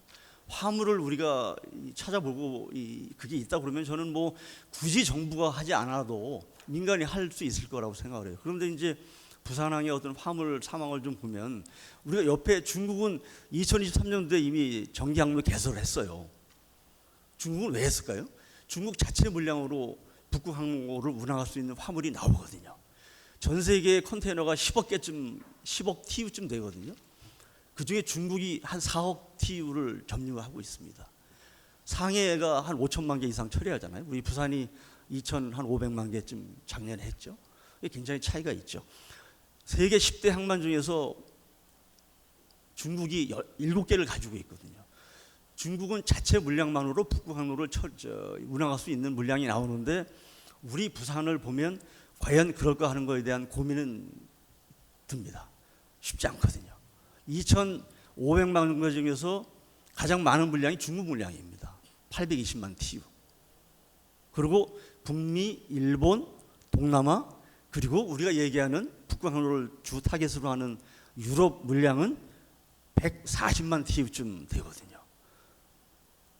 화물을 우리가 찾아보고 그게 있다 그러면 저는 뭐 굳이 정부가 하지 않아도 민간이 할 수 있을 거라고 생각을 해요. 그런데 이제 부산항의 어떤 화물 상황을 좀 보면 우리가 옆에 중국은 2023년도에 이미 정기 항로 개설을 했어요. 중국은 왜 했을까요? 중국 자체 물량으로 북구 항로를 운항할 수 있는 화물이 나오거든요. 전 세계의 컨테이너가 10억 TU쯤 되거든요. 그중에 중국이 한 4억 TU를 점유하고 있습니다. 상해가 한 5천만 개 이상 처리하잖아요. 우리 부산이 2,500만 개쯤 작년에 했죠. 이게 굉장히 차이가 있죠. 세계 10대 항만 중에서 중국이 7개를 가지고 있거든요. 중국은 자체 물량만으로 북극 항로를 운항할 수 있는 물량이 나오는데 우리 부산을 보면 과연 그럴까 하는 것에 대한 고민은 듭니다. 쉽지 않거든요. 2,500만 개 중에서 가장 많은 물량이 중국 물량입니다. 820만 TU. 그리고 북미, 일본, 동남아 그리고 우리가 얘기하는 북극 항로를 주 타겟으로 하는 유럽 물량은 140만 TU쯤 되거든요.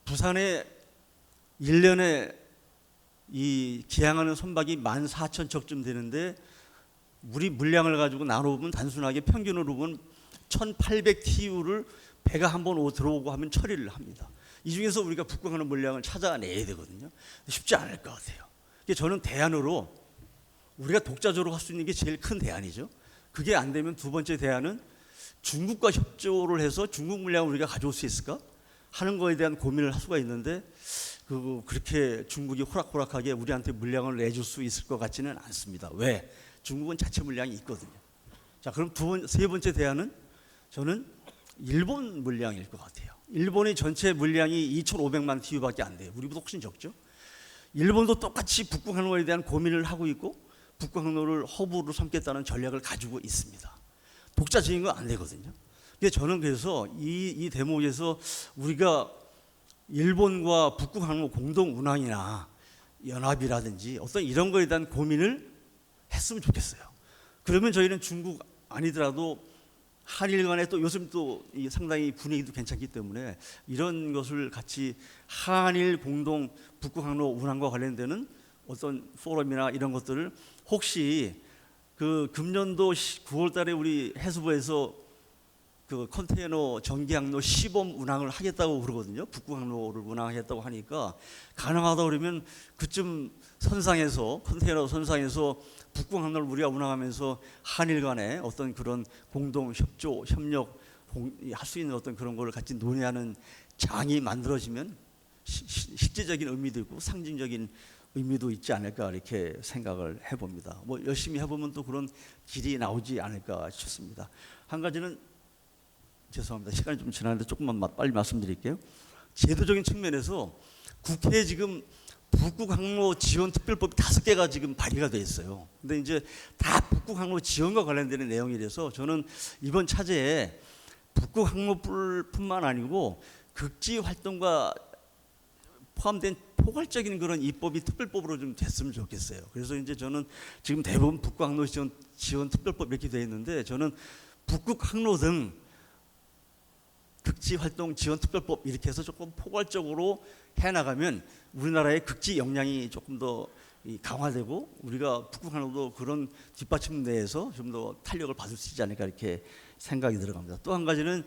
부산에 1년에 이 기항하는 선박이 14,000척쯤 되는데 우리 물량을 가지고 나눠보면 단순하게 평균으로 보면 1,800 TU를 배가 한번 들어오고 하면 처리를 합니다. 이 중에서 우리가 북극하는 물량을 찾아내야 되거든요. 쉽지 않을 것 같아요. 저는 대안으로 우리가 독자적으로 할 수 있는 게 제일 큰 대안이죠. 그게 안 되면 두 번째 대안은 중국과 협조를 해서 중국 물량을 우리가 가져올 수 있을까 하는 거에 대한 고민을 할 수가 있는데 그렇게 중국이 호락호락하게 우리한테 물량을 내줄 수 있을 것 같지는 않습니다. 왜? 중국은 자체 물량이 있거든요. 자, 그럼 세 번째 대안은 저는 일본 물량일 것 같아요. 일본의 전체 물량이 2,500만 TU밖에 안 돼요. 우리보다 훨씬 적죠. 일본도 똑같이 북극 항로에 대한 고민을 하고 있고 북극 항로를 허브로 삼겠다는 전략을 가지고 있습니다. 독자적인 건 안 되거든요. 저는 그래서 이 대목에서 우리가 일본과 북극 항로 공동 운항이나 연합이라든지 어떤 이런 거에 대한 고민을 했으면 좋겠어요. 그러면 저희는 중국 아니더라도 한일 간에 또 요즘 또 상당히 분위기도 괜찮기 때문에 이런 것을 같이 한일 공동 북극 항로 운항과 관련되는 어떤 포럼이나 이런 것들을 혹시 금년도 9월 달에 우리 해수부에서 컨테이너 전기 항로 시범 운항을 하겠다고 그러거든요. 북극 항로를 운항하겠다고 하니까 가능하다 그러면 그쯤 컨테이너 선상에서 북극 항로를 우리가 운항하면서 한일 간에 어떤 그런 공동 협조, 협력 할 수 있는 어떤 그런 걸 같이 논의하는 장이 만들어지면 실제적인 의미도 있고 상징적인 의미도 있지 않을까 이렇게 생각을 해봅니다. 열심히 해보면 또 그런 길이 나오지 않을까 싶습니다. 한 가지는 죄송합니다. 시간이 좀 지났는데 조금만 빨리 말씀드릴게요. 제도적인 측면에서 국회에 지금 북극 항로 지원 특별법이 5개가 지금 발의가 돼 있어요. 근데 이제 다 북극 항로 지원과 관련되는 내용이라서 저는 이번 차제에 북극 항로뿐만 아니고 극지 활동과 포함된 포괄적인 그런 입법이 특별법으로 좀 됐으면 좋겠어요. 그래서 이제 저는 지금 대부분 북극 항로 지원 특별법 이렇게 돼 있는데 저는 북극 항로 등 극지 활동 지원 특별법 이렇게 해서 조금 포괄적으로 해나가면 우리나라의 극지 역량이 조금 더 강화되고 우리가 북극 항로도 그런 뒷받침 내에서 좀 더 탄력을 받을 수 있지 않을까 이렇게 생각이 들어갑니다. 또 한 가지는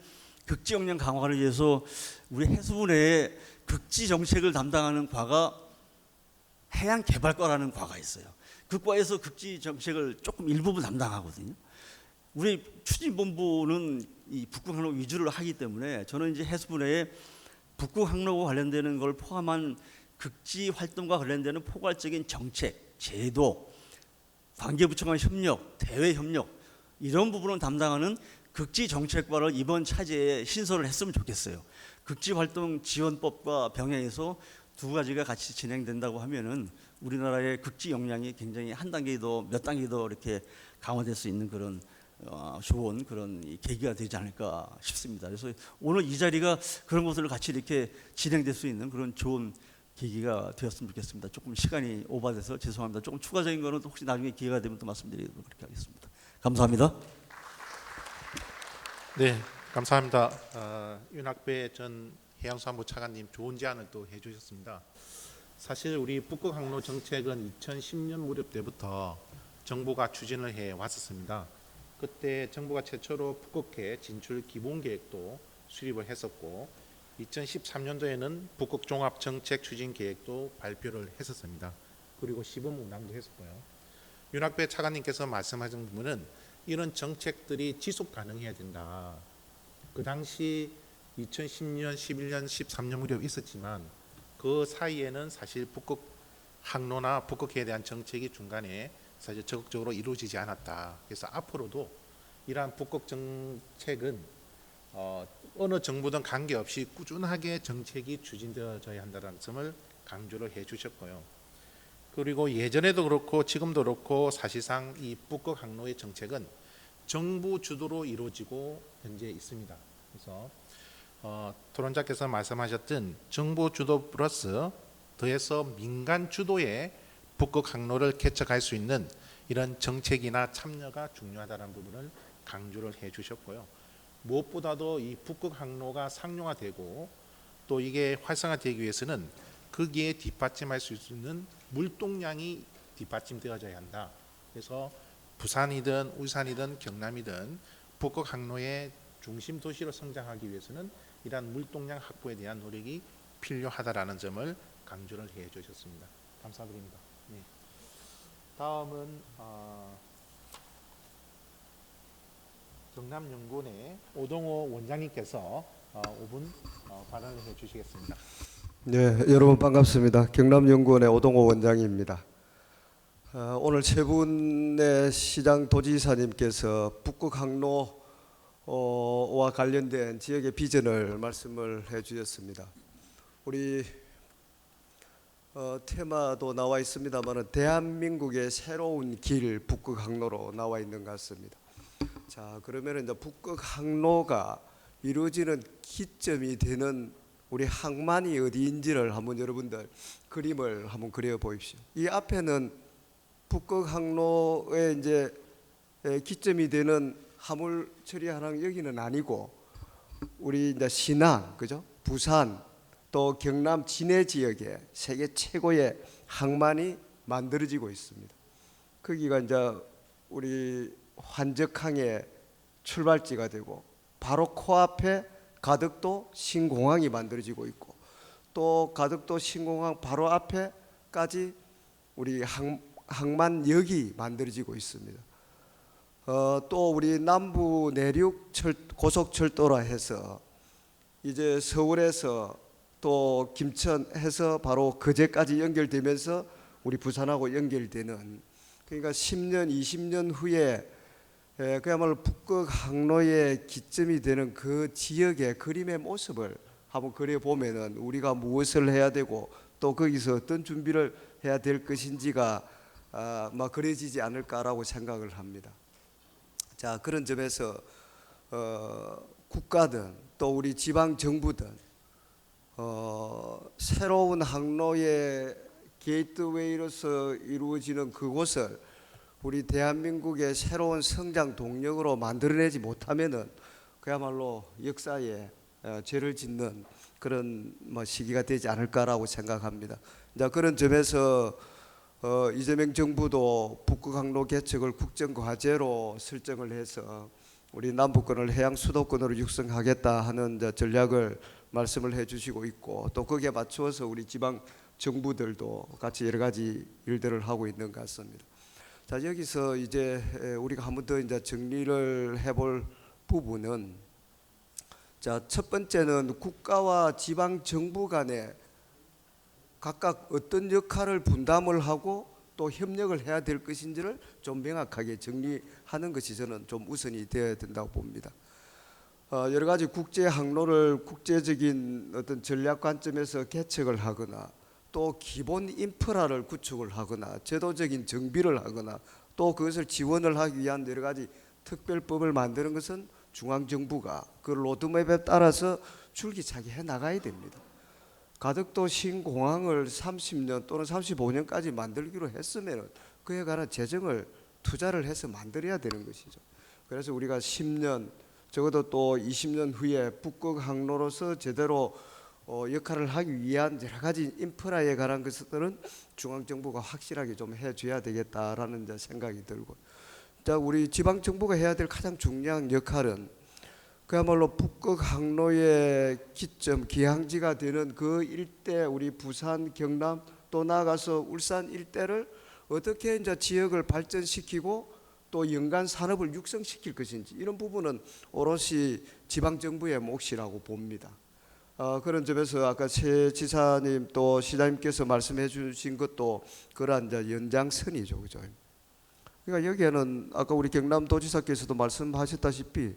극지 역량 강화를 위해서 우리 해수부 내에 극지 정책을 담당하는 과가 해양개발과라는 과가 있어요. 그 과에서 극지 정책을 조금 일부분 담당하거든요. 우리 추진본부는 이 북극 항로 위주로 하기 때문에 저는 이제 해수부 내에 북극 항로와 관련되는 걸 포함한 극지 활동과 관련되는 포괄적인 정책, 제도, 관계부처 간 협력, 대외 협력 이런 부분을 담당하는 극지 정책과를 이번 차제에 신설을 했으면 좋겠어요. 극지 활동 지원법과 병행해서 두 가지가 같이 진행된다고 하면은 우리나라의 극지 역량이 굉장히 몇 단계 더 이렇게 강화될 수 있는 그런 좋은 그런 계기가 되지 않을까 싶습니다. 그래서 오늘 이 자리가 그런 것들을 같이 이렇게 진행될 수 있는 그런 좋은 계기가 되었으면 좋겠습니다. 조금 시간이 오버돼서 죄송합니다. 조금 추가적인 거는 또 혹시 나중에 기회가 되면 또 말씀드리도록 그렇게 하겠습니다. 감사합니다.
네, 감사합니다. 윤학배 전 해양수산부 차관님 좋은 제안을 또 해주셨습니다. 사실 우리 북극 항로 정책은 2010년 무렵 때부터 정부가 추진을 해 왔었습니다. 그때 정부가 최초로 북극해 진출 기본 계획도 수립을 했었고 2013년도에는 북극 종합 정책 추진 계획도 발표를 했었습니다. 그리고 시범 운항도 했었고요. 윤학배 차관님께서 말씀하신 부분은 이런 정책들이 지속 가능해야 된다. 그 당시 2010년, 11년, 13년 무렵 있었지만 그 사이에는 사실 북극 항로나 북극해에 대한 정책이 중간에 사실 적극적으로 이루어지지 않았다. 그래서 앞으로도 이러한 북극 정책은 어느 정부든 관계없이 꾸준하게 정책이 추진되어져야 한다는 점을 강조를 해주셨고요. 그리고 예전에도 그렇고 지금도 그렇고 사실상 이 북극 항로의 정책은 정부 주도로 이루어지고 현재 있습니다. 그래서 토론자께서 말씀하셨던 정부 주도 플러스 더해서 민간 주도의 북극 항로를 개척할 수 있는 이런 정책이나 참여가 중요하다는 부분을 강조를 해주셨고요. 무엇보다도 이 북극 항로가 상용화되고 또 이게 활성화되기 위해서는 거기에 뒷받침할 수 있는 물동량이 뒷받침되어져야 한다. 그래서 부산이든 울산이든 경남이든 북극 항로의 중심 도시로 성장하기 위해서는 이러한 물동량 확보에 대한 노력이 필요하다라는 점을 강조를 해 주셨습니다. 감사드립니다. 네. 다음은 경남연구원의 오동호 원장님께서 5분 발언을 해 주시겠습니다.
네, 여러분 반갑습니다. 경남연구원의 오동호 원장입니다. 오늘 세 분의 시장 도지사님께서 북극 항로와 관련된 지역의 비전을 말씀을 해주셨습니다. 우리 테마도 나와 있습니다만 대한민국의 새로운 길 북극 항로로 나와 있는 것 같습니다. 자, 그러면 이제 북극 항로가 이루어지는 기점이 되는 우리 항만이 어디인지를 한번 여러분들 그림을 한번 그려 보십시오. 이 앞에는 북극 항로의 이제 기점이 되는 화물 처리하는 여기는 아니고 우리 이제 신안, 그죠? 부산 또 경남 진해 지역에 세계 최고의 항만이 만들어지고 있습니다. 거기가 이제 우리 환적항의 출발지가 되고 바로 코앞에 가덕도 신공항이 만들어지고 있고 또 가덕도 신공항 바로 앞에까지 우리 항만역이 만들어지고 있습니다. 또 우리 남부 내륙 고속철도라 해서 이제 서울에서 또 김천해서 바로 거제까지 연결되면서 우리 부산하고 연결되는, 그러니까 10년 20년 후에 그야말로 북극 항로의 기점이 되는 그 지역의 그림의 모습을 한번 그려보면은 우리가 무엇을 해야 되고 또 거기서 어떤 준비를 해야 될 것인지가 막 그려지지 않을까라고 생각을 합니다. 자, 그런 점에서 국가든 또 우리 지방 정부든 새로운 항로의 게이트웨이로서 이루어지는 그곳을 우리 대한민국의 새로운 성장 동력으로 만들어내지 못하면은 그야말로 역사에 죄를 짓는 그런 시기가 되지 않을까라고 생각합니다. 자, 그런 점에서 이재명 정부도 북극 항로 개척을 국정과제로 설정을 해서 우리 남북권을 해양 수도권으로 육성하겠다 하는 전략을 말씀을 해주시고 있고 또 거기에 맞추어서 우리 지방 정부들도 같이 여러 가지 일들을 하고 있는 것 같습니다. 자, 여기서 이제 우리가 한 번 더 이제 정리를 해볼 부분은, 자, 첫 번째는 국가와 지방 정부 간에 각각 어떤 역할을 분담을 하고 또 협력을 해야 될 것인지를 좀 명확하게 정리하는 것이 저는 좀 우선이 되어야 된다고 봅니다. 여러 가지 국제 항로를 국제적인 어떤 전략 관점에서 개척을 하거나 또 기본 인프라를 구축을 하거나 제도적인 정비를 하거나 또 그것을 지원을 하기 위한 여러 가지 특별법을 만드는 것은 중앙정부가 그 로드맵에 따라서 줄기차게 해 나가야 됩니다. 가덕도 신공항을 30년 또는 35년까지 만들기로 했으면 그에 관한 재정을 투자를 해서 만들어야 되는 것이죠. 그래서 우리가 10년 적어도 또 20년 후에 북극 항로로서 제대로 역할을 하기 위한 여러 가지 인프라에 관한 것들은 중앙정부가 확실하게 좀 해줘야 되겠다라는 생각이 들고, 자, 우리 지방정부가 해야 될 가장 중요한 역할은 그야말로 북극 항로의 기점, 기항지가 되는 그 일대, 우리 부산, 경남 또 나아가서 울산 일대를 어떻게 이제 지역을 발전시키고 또 연간 산업을 육성시킬 것인지 이런 부분은 오롯이 지방 정부의 몫이라고 봅니다. 그런 점에서 아까 최 지사님 또 시장님께서 말씀해 주신 것도 그러한 이제 연장선이죠, 그죠? 그러니까 여기에는 아까 우리 경남도지사께서도 말씀하셨다시피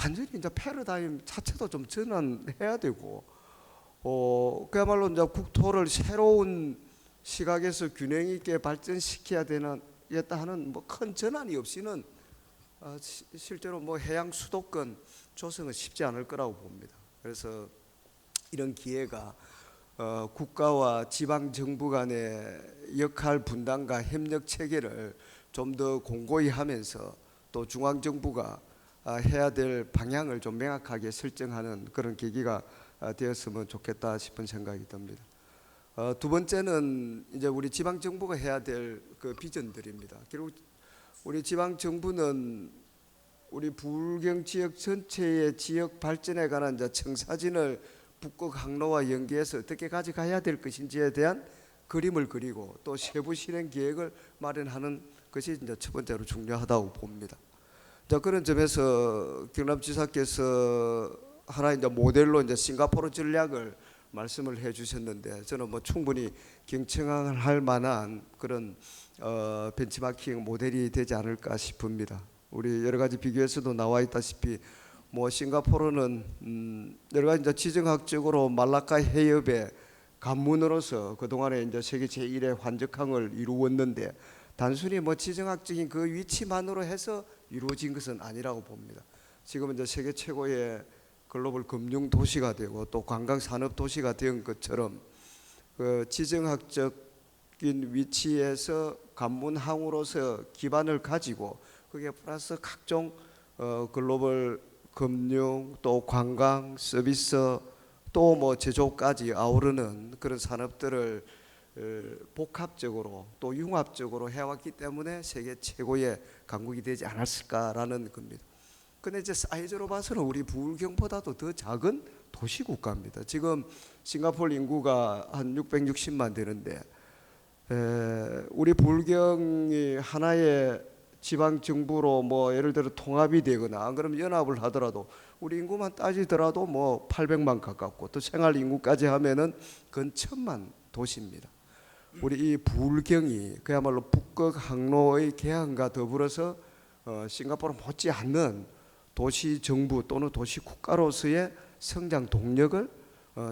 완전히 이제 패러다임 자체도 좀 전환해야 되고, 그야말로 이제 국토를 새로운 시각에서 균형 있게 발전시켜야 되겠다 하는 뭐 큰 전환이 없이는 실제로 뭐 해양 수도권 조성은 쉽지 않을 거라고 봅니다. 그래서 이런 기회가 국가와 지방 정부 간의 역할 분담과 협력 체계를 좀 더 공고히 하면서 또 중앙 정부가 해야 될 방향을 좀 명확하게 설정하는 그런 계기가 되었으면 좋겠다 싶은 생각이 듭니다. 두 번째는 이제 우리 지방 정부가 해야 될 그 비전들입니다. 결국 우리 지방 정부는 우리 부울경 지역 전체의 지역 발전에 관한 이제 청사진을 북극 항로와 연계해서 어떻게 가져가야 될 것인지에 대한 그림을 그리고 또 세부 실행 계획을 마련하는 것이 이제 첫 번째로 중요하다고 봅니다. 자, 그런 점에서 경남지사께서 하나 이제 모델로 이제 싱가포르 전략을 말씀을 해주셨는데 저는 뭐 충분히 경청할 만한 그런 벤치마킹 모델이 되지 않을까 싶습니다. 우리 여러 가지 비교에서도 나와 있다시피 뭐 싱가포르는 여러 가지 이제 지정학적으로 말라카 해협의 관문으로서 그동안에 이제 세계 제1의 환적항을 이루었는데 단순히 뭐 지정학적인 그 위치만으로 해서 이루어진 것은 아니라고 봅니다. 지금 이제 세계 최고의 글로벌 금융 도시가 되고 또 관광 산업 도시가 된 것처럼 그 지정학적인 위치에서 관문항으로서 기반을 가지고 그게 플러스 각종 글로벌 금융 또 관광 서비스 또 뭐 제조까지 아우르는 그런 산업들을 복합적으로 또 융합적으로 해왔기 때문에 세계 최고의 강국이 되지 않았을까라는 겁니다. 근데 이제 사이즈로 봐서는 우리 부울경보다도 더 작은 도시 국가입니다. 지금 싱가포르 인구가 한 660만 되는데 우리 부울경이 하나의 지방 정부로 뭐 예를 들어 통합이 되거나 안 그러면 연합을 하더라도 우리 인구만 따지더라도 뭐 800만 가깝고 또 생활 인구까지 하면은 근 1000만 도시입니다. 우리 이 부울경이 그야말로 북극 항로의 개항과 더불어서 싱가포르 못지않는 도시 정부 또는 도시 국가로서의 성장 동력을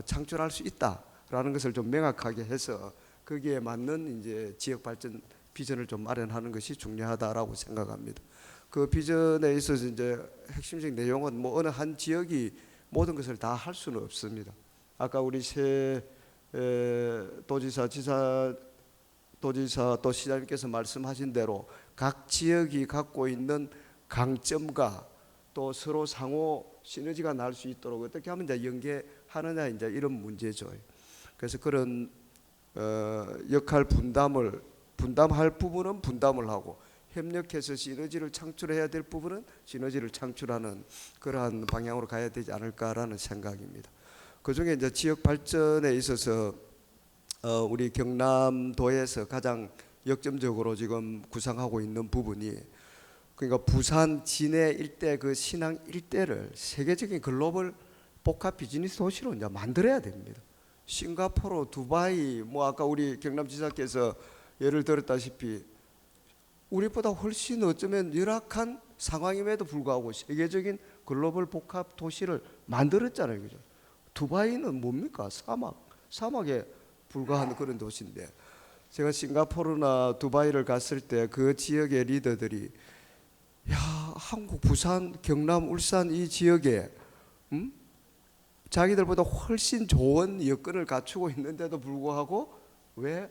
창출할 수 있다라는 것을 좀 명확하게 해서 거기에 맞는 이제 지역 발전 비전을 좀 마련하는 것이 중요하다라고 생각합니다. 그 비전에 있어서 이제 핵심적 내용은 뭐 어느 한 지역이 모든 것을 다 할 수는 없습니다. 아까 우리 새 도지사 또 시장님께서 말씀하신 대로 각 지역이 갖고 있는 강점과 또 서로 상호 시너지가 날 수 있도록 어떻게 하면 이제 연계하느냐 이제 이런 문제죠. 그래서 그런 역할 분담할 부분은 분담을 하고 협력해서 시너지를 창출해야 될 부분은 시너지를 창출하는 그러한 방향으로 가야 되지 않을까라는 생각입니다. 그중에 이제 지역 발전에 있어서 우리 경남도에서 가장 역점적으로 지금 구상하고 있는 부분이 그러니까 부산 진해 일대 그 신항 일대를 세계적인 글로벌 복합 비즈니스 도시로 이제 만들어야 됩니다. 싱가포르, 두바이 뭐 아까 우리 경남지사께서 예를 들었다시피 우리보다 훨씬 어쩌면 열악한 상황임에도 불구하고 세계적인 글로벌 복합 도시를 만들었잖아요, 그죠? 두바이는 뭡니까? 사막에 불과한 그런 도시인데 제가 싱가포르나 두바이를 갔을 때 그 지역의 리더들이 야, 한국, 부산, 경남, 울산 이 지역에 자기들보다 훨씬 좋은 여건을 갖추고 있는데도 불구하고 왜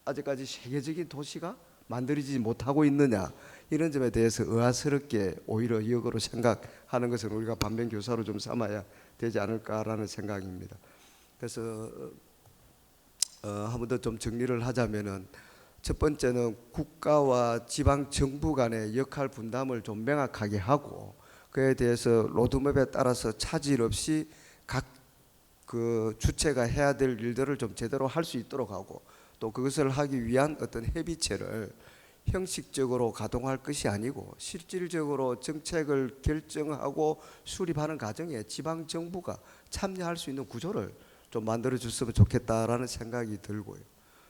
아직까지 세계적인 도시가 만들어지지 못하고 있느냐 이런 점에 대해서 의아스럽게 오히려 역으로 생각하는 것은 우리가 반면교사로 좀 삼아야 되지 않을까라는 생각입니다. 그래서 한 번 더 좀 정리를 하자면은 첫 번째는 국가와 지방 정부 간의 역할 분담을 좀 명확하게 하고 그에 대해서 로드맵에 따라서 차질 없이 각 그 주체가 해야 될 일들을 좀 제대로 할 수 있도록 하고 또 그것을 하기 위한 어떤 협의체를 형식적으로 가동할 것이 아니고 실질적으로 정책을 결정하고 수립하는 과정에 지방 정부가 참여할 수 있는 구조를 좀 만들어 줬으면 좋겠다라는 생각이 들고요.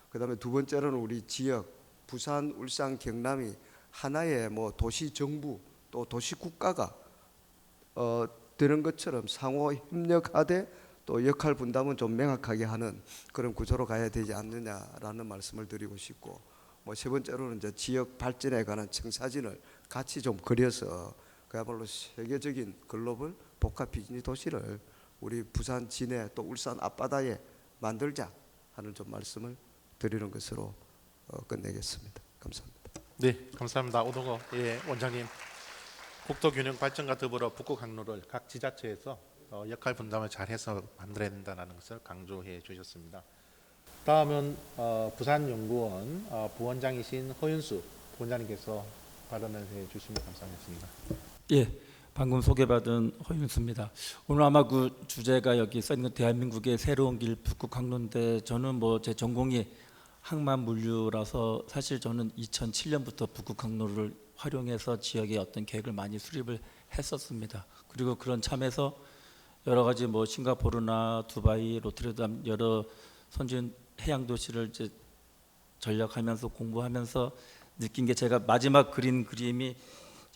그다음에 두 번째로는 우리 지역 부산, 울산, 경남이 하나의 뭐 도시 정부 또 도시 국가가 되는 것처럼 상호 협력하되 또 역할 분담은 좀 명확하게 하는 그런 구조로 가야 되지 않느냐라는 말씀을 드리고 싶고, 뭐 세 번째로는 이제 지역 발전에 관한 청사진을 같이 좀 그려서 그야말로 세계적인 글로벌 복합 비즈니스 도시를 우리 부산 진해 또 울산 앞바다에 만들자 하는 좀 말씀을 드리는 것으로 끝내겠습니다. 감사합니다.
네, 감사합니다. 오동호 원장님, 국토균형 발전과 더불어 북극 항로를 각 지자체에서 역할 분담을 잘해서 만들어야 된다는 것을 강조해 주셨습니다. 다음은 부산연구원 부원장이신 허윤수 부원장님께서 발언을 해 주시면 감사하겠습니다.
예, 방금 소개받은 허윤수입니다. 오늘 아마 그 주제가 여기 써 있는 대한민국의 새로운 길 북극 항로인데, 저는 뭐 제 전공이 항만 물류라서 사실 저는 2007년부터 북극 항로를 활용해서 지역의 어떤 계획을 많이 수립을 했었습니다. 그리고 그런 참에서 여러 가지 뭐 싱가포르나 두바이, 로테르담 여러 선진 해양 도시를 이제 전략하면서 공부하면서 느낀 게, 제가 마지막 그린 그림이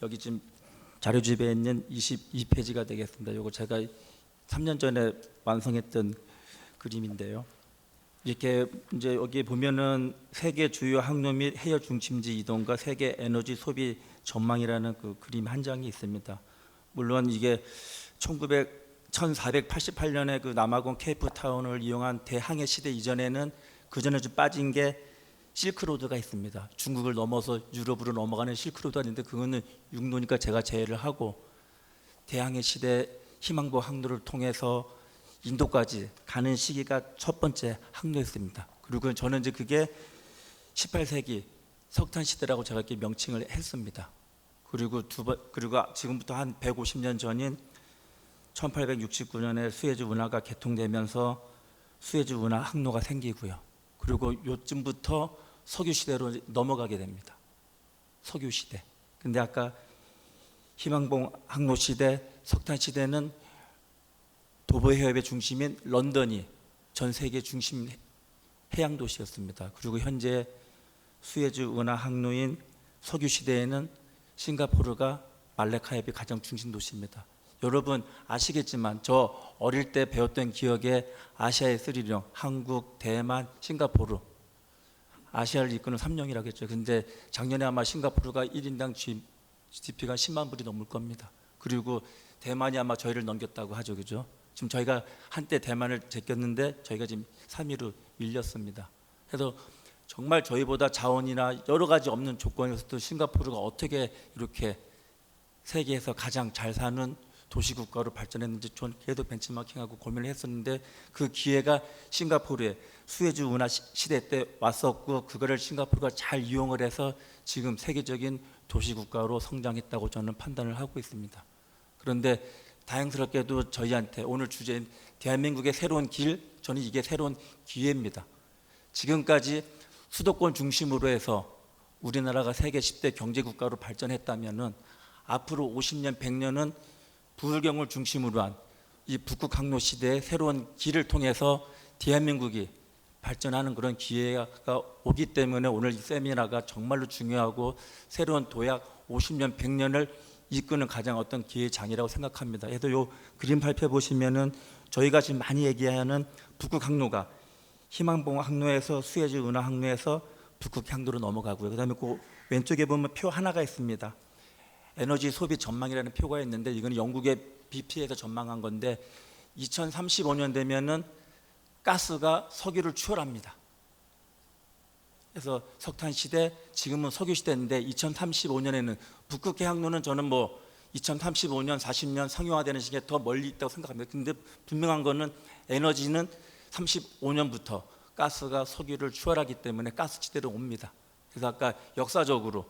여기 지금 자료집에 있는 22페이지가 되겠습니다. 이거 제가 3년 전에 완성했던 그림인데요. 이렇게 이제 여기 보면은 세계 주요 항로 및 해역 중심지 이동과 세계 에너지 소비 전망이라는 그 그림 한 장이 있습니다. 물론 이게 1488년에 그 남아공 케이프타운을 이용한 대항해 시대 이전에는 그 전에 좀 빠진 게 실크로드가 있습니다. 중국을 넘어서 유럽으로 넘어가는 실크로드가 있는데 그거는 육로니까 제가 제외를 하고, 대항해 시대 희망보 항로를 통해서 인도까지 가는 시기가 첫 번째 항로였습니다. 그리고 저는 이제 그게 18세기 석탄 시대라고 제가 이렇게 명칭을 했습니다. 그리고 그리고 지금부터 한 150년 전인 1869년에 수에즈 운하가 개통되면서 수에즈 운하 항로가 생기고요. 그리고 요쯤부터 석유 시대로 넘어가게 됩니다. 석유 시대. 근데 아까 희망봉 항로 시대, 석탄 시대는 도보 해협의 중심인 런던이 전 세계 중심 해양 도시였습니다. 그리고 현재 수에즈 운하 항로인 석유 시대에는 싱가포르가 말레카 해협의 가장 중심 도시입니다. 여러분 아시겠지만 저 어릴 때 배웠던 기억에 아시아의 스리령, 한국, 대만, 싱가포르, 아시아를 이끄는 3영이라고 했죠. 근데 작년에 아마 싱가포르가 1인당 GDP가 10만 불이 넘을 겁니다. 그리고 대만이 아마 저희를 넘겼다고 하죠. 그죠? 지금 저희가 한때 대만을 제꼈는데 저희가 지금 3위로 밀렸습니다. 그래서 정말 저희보다 자원이나 여러 가지 없는 조건에서도 싱가포르가 어떻게 이렇게 세계에서 가장 잘 사는 도시국가로 발전했는지 전 계속 벤치마킹하고 고민을 했었는데, 그 기회가 싱가포르에 수에즈 운하 시대 때 왔었고, 그거를 싱가포르가 잘 이용을 해서 지금 세계적인 도시국가로 성장했다고 저는 판단을 하고 있습니다. 그런데 다행스럽게도 저희한테 오늘 주제인 대한민국의 새로운 길, 저는 이게 새로운 기회입니다. 지금까지 수도권 중심으로 해서 우리나라가 세계 10대 경제국가로 발전했다면은 앞으로 50년, 100년은 부울경을 중심으로 한 이 북극 항로 시대의 새로운 길을 통해서 대한민국이 발전하는 그런 기회가 오기 때문에 오늘 이 세미나가 정말로 중요하고 새로운 도약 50년, 100년을 이끄는 가장 어떤 기회장이라고 생각합니다. 그래서 이 그림 발표 보시면은 저희가 지금 많이 얘기하는 북극 항로가 희망봉 항로에서 수에즈 운하 항로에서 북극 항로로 넘어가고요. 그다음에 그 왼쪽에 보면 표 하나가 있습니다. 에너지 소비 전망이라는 표가 있는데, 이건 영국의 BP에서 전망한 건데 2035년 되면은 가스가 석유를 추월합니다. 그래서 석탄 시대, 지금은 석유 시대인데 2035년에는 북극 해항로는 저는 뭐 2035년, 40년 상용화되는 시기에 더 멀리 있다고 생각합니다. 근데 분명한 거는 에너지는 35년부터 가스가 석유를 추월하기 때문에 가스 시대로 옵니다. 그래서 아까 역사적으로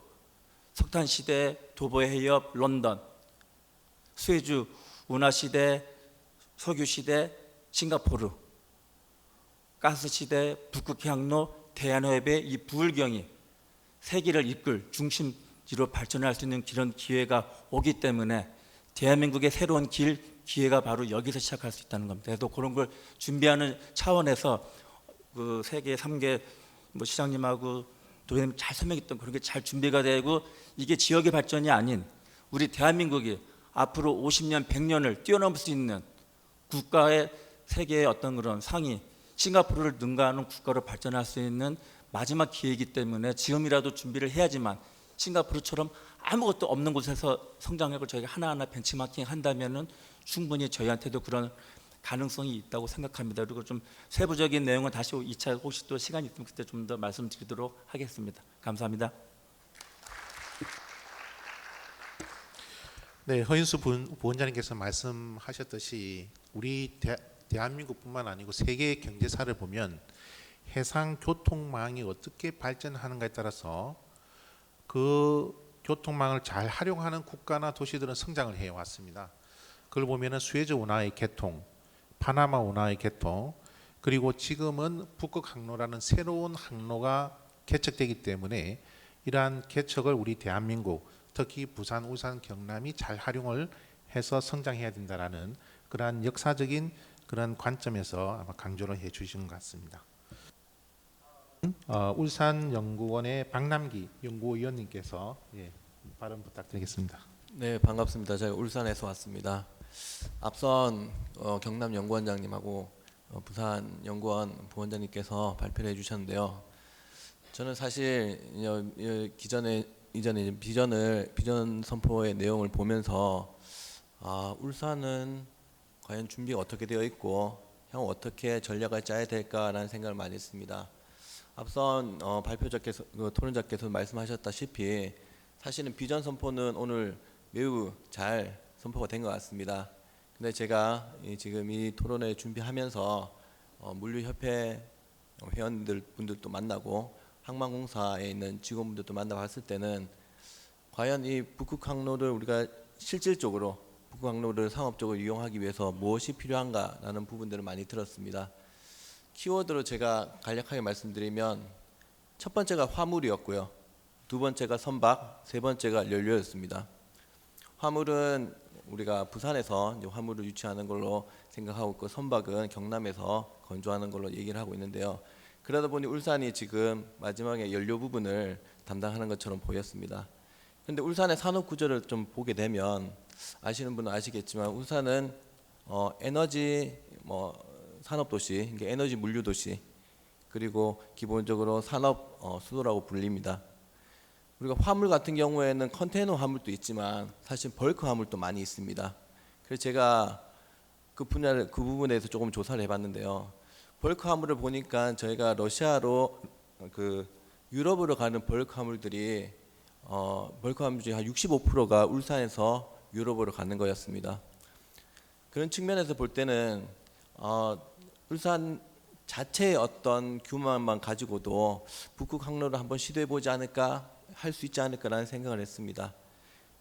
석탄 시대, 도보 해협, 런던, 수에즈 운하 시대, 석유 시대, 싱가포르, 가스 시대, 북극 해양로, 대한해협의 이 부울경이 세계를 이끌 중심지로 발전할 수 있는 그런 기회가 오기 때문에 대한민국의 새로운 기회가 바로 여기서 시작할 수 있다는 겁니다. 그래서 그런 걸 준비하는 차원에서 그 세계 3개 뭐 시장님하고 도현님 잘 설명했던 그런 게 잘 준비가 되고, 이게 지역의 발전이 아닌 우리 대한민국이 앞으로 50년, 100년을 뛰어넘을 수 있는 국가의 세계의 어떤 그런 상위, 싱가포르를 능가하는 국가로 발전할 수 있는 마지막 기회이기 때문에 지금이라도 준비를 해야지만 싱가포르처럼 아무것도 없는 곳에서 성장력을 저희가 하나하나 벤치마킹 한다면은 충분히 저희한테도 그런 가능성이 있다고 생각합니다. 그리고 좀 세부적인 내용은 다시 2차 혹시 또 시간이 있으면 그때 좀 더 말씀드리도록 하겠습니다. 감사합니다.
네, 허인수 부원장님께서 말씀하셨듯이 우리 대한민국뿐만 아니고 세계 경제사를 보면 해상 교통망이 어떻게 발전하는가에 따라서 그 교통망을 잘 활용하는 국가나 도시들은 성장을 해왔습니다. 그걸 보면은 수에즈 운하의 개통, 파나마 운하의 개통, 그리고 지금은 북극 항로라는 새로운 항로가 개척되기 때문에 이러한 개척을 우리 대한민국, 특히 부산, 울산, 경남이 잘 활용을 해서 성장해야 된다라는 그러한 역사적인 그런 관점에서 아마 강조를 해주신 것 같습니다. 울산연구원의 박남기 연구위원님께서 발언 부탁드리겠습니다.
네, 반갑습니다. 제가 울산에서 왔습니다. 앞선 경남연구원장님하고 부산연구원 부원장님께서 발표를 해주셨는데요. 저는 사실 이전에 비전 선포의 내용을 보면서 울산은 과연 준비가 어떻게 되어 있고 향후 어떻게 전략을 짜야 될까라는 생각을 많이 했습니다. 앞선 발표자께서 토론자께서 말씀하셨다시피 사실은 비전 선포는 오늘 매우 잘 선포가 된 것 같습니다. 근데 제가 지금 이 토론회 준비하면서 물류협회 회원분들도 만나고 항만공사에 있는 직원분들도 만나봤을 때는 과연 이 북극항로를 우리가 실질적으로 북극항로를 상업적으로 이용하기 위해서 무엇이 필요한가라는 부분들을 많이 들었습니다. 키워드로 제가 간략하게 말씀드리면 첫 번째가 화물이었고요. 두 번째가 선박, 세 번째가 연료였습니다. 화물은 우리가 부산에서 이제 화물을 유치하는 걸로 생각하고 있고 선박은 경남에서 건조하는 걸로 얘기를 하고 있는데요. 그러다 보니 울산이 지금 마지막에 연료 부분을 담당하는 것처럼 보였습니다. 그런데 울산의 산업 구조를 좀 보게 되면 아시는 분은 아시겠지만 울산은 에너지 산업 도시, 에너지 물류 도시, 그리고 기본적으로 산업 수도라고 불립니다. 우리가 화물 같은 경우에는 컨테이너 화물도 있지만 사실 벌크 화물도 많이 있습니다. 그래서 제가 그 부분에 대해서 조금 조사를 해봤는데요. 벌크 화물을 보니까 저희가 러시아로 유럽으로 가는 벌크 화물들이 벌크 화물 중에 한 65%가 울산에서 유럽으로 가는 거였습니다. 그런 측면에서 볼 때는 울산 자체의 어떤 규모만 가지고도 북극 항로를 한번 시도해 보지 않을까, 할 수 있지 않을까라는 생각을 했습니다.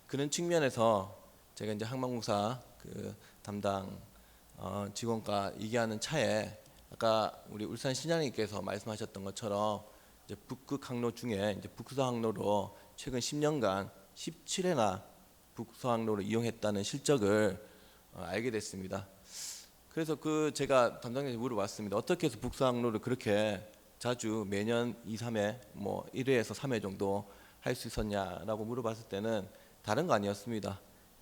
그런 측면에서 제가 이제 항만공사 담당 직원과 얘기하는 차에 아까 우리 울산 시장님께서 말씀하셨던 것처럼 이제 북극 항로 중에 이제 북서 항로로 최근 10년간 17회나 북서 항로를 이용했다는 실적을 알게 됐습니다. 그래서 제가 담당자에게 물어봤습니다. 어떻게 해서 북서 항로를 그렇게 자주 매년 2, 3회, 1회에서 3회 정도 할 수 있었냐라고 물어봤을 때는 다른 거 아니었습니다.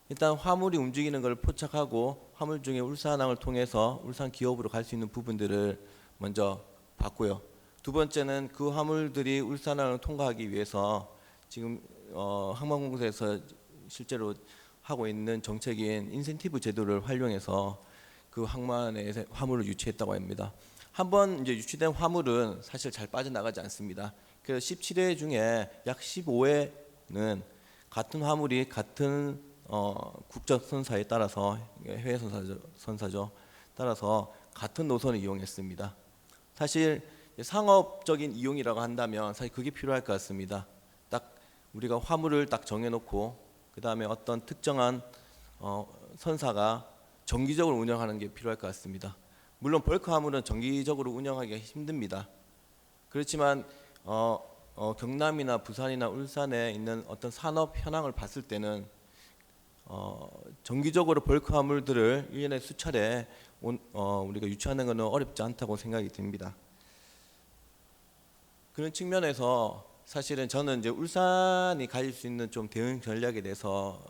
일단 화물이 움직이는 걸 포착하고 화물 중에 울산항을 통해서 울산 기업으로 갈 수 있는 부분들을 먼저 봤고요. 두 번째는 그 화물들이 울산항을 통과하기 위해서 지금 항만공사에서 실제로 하고 있는 정책인 인센티브 제도를 활용해서 그 항만에 화물을 유치했다고 합니다. 한번 이제 유치된 화물은 사실 잘 빠져나가지 않습니다. 그래서 17회 중에 약 15회는 같은 화물이 같은 국적 선사에 따라서 해외 선사죠. 따라서 같은 노선을 이용했습니다. 사실 상업적인 이용이라고 한다면 사실 그게 필요할 것 같습니다. 딱 우리가 화물을 딱 정해놓고 그 다음에 어떤 특정한 선사가 정기적으로 운영하는 게 필요할 것 같습니다. 물론 벌크 화물은 정기적으로 운영하기가 힘듭니다. 그렇지만 경남이나 부산이나 울산에 있는 어떤 산업 현황을 봤을 때는 정기적으로 벌크 화물들을 1년에 수차례 우리가 유치하는 것은 어렵지 않다고 생각이 듭니다. 그런 측면에서 사실은 저는 이제 울산이 가질 수 있는 좀 대응 전략에 대해서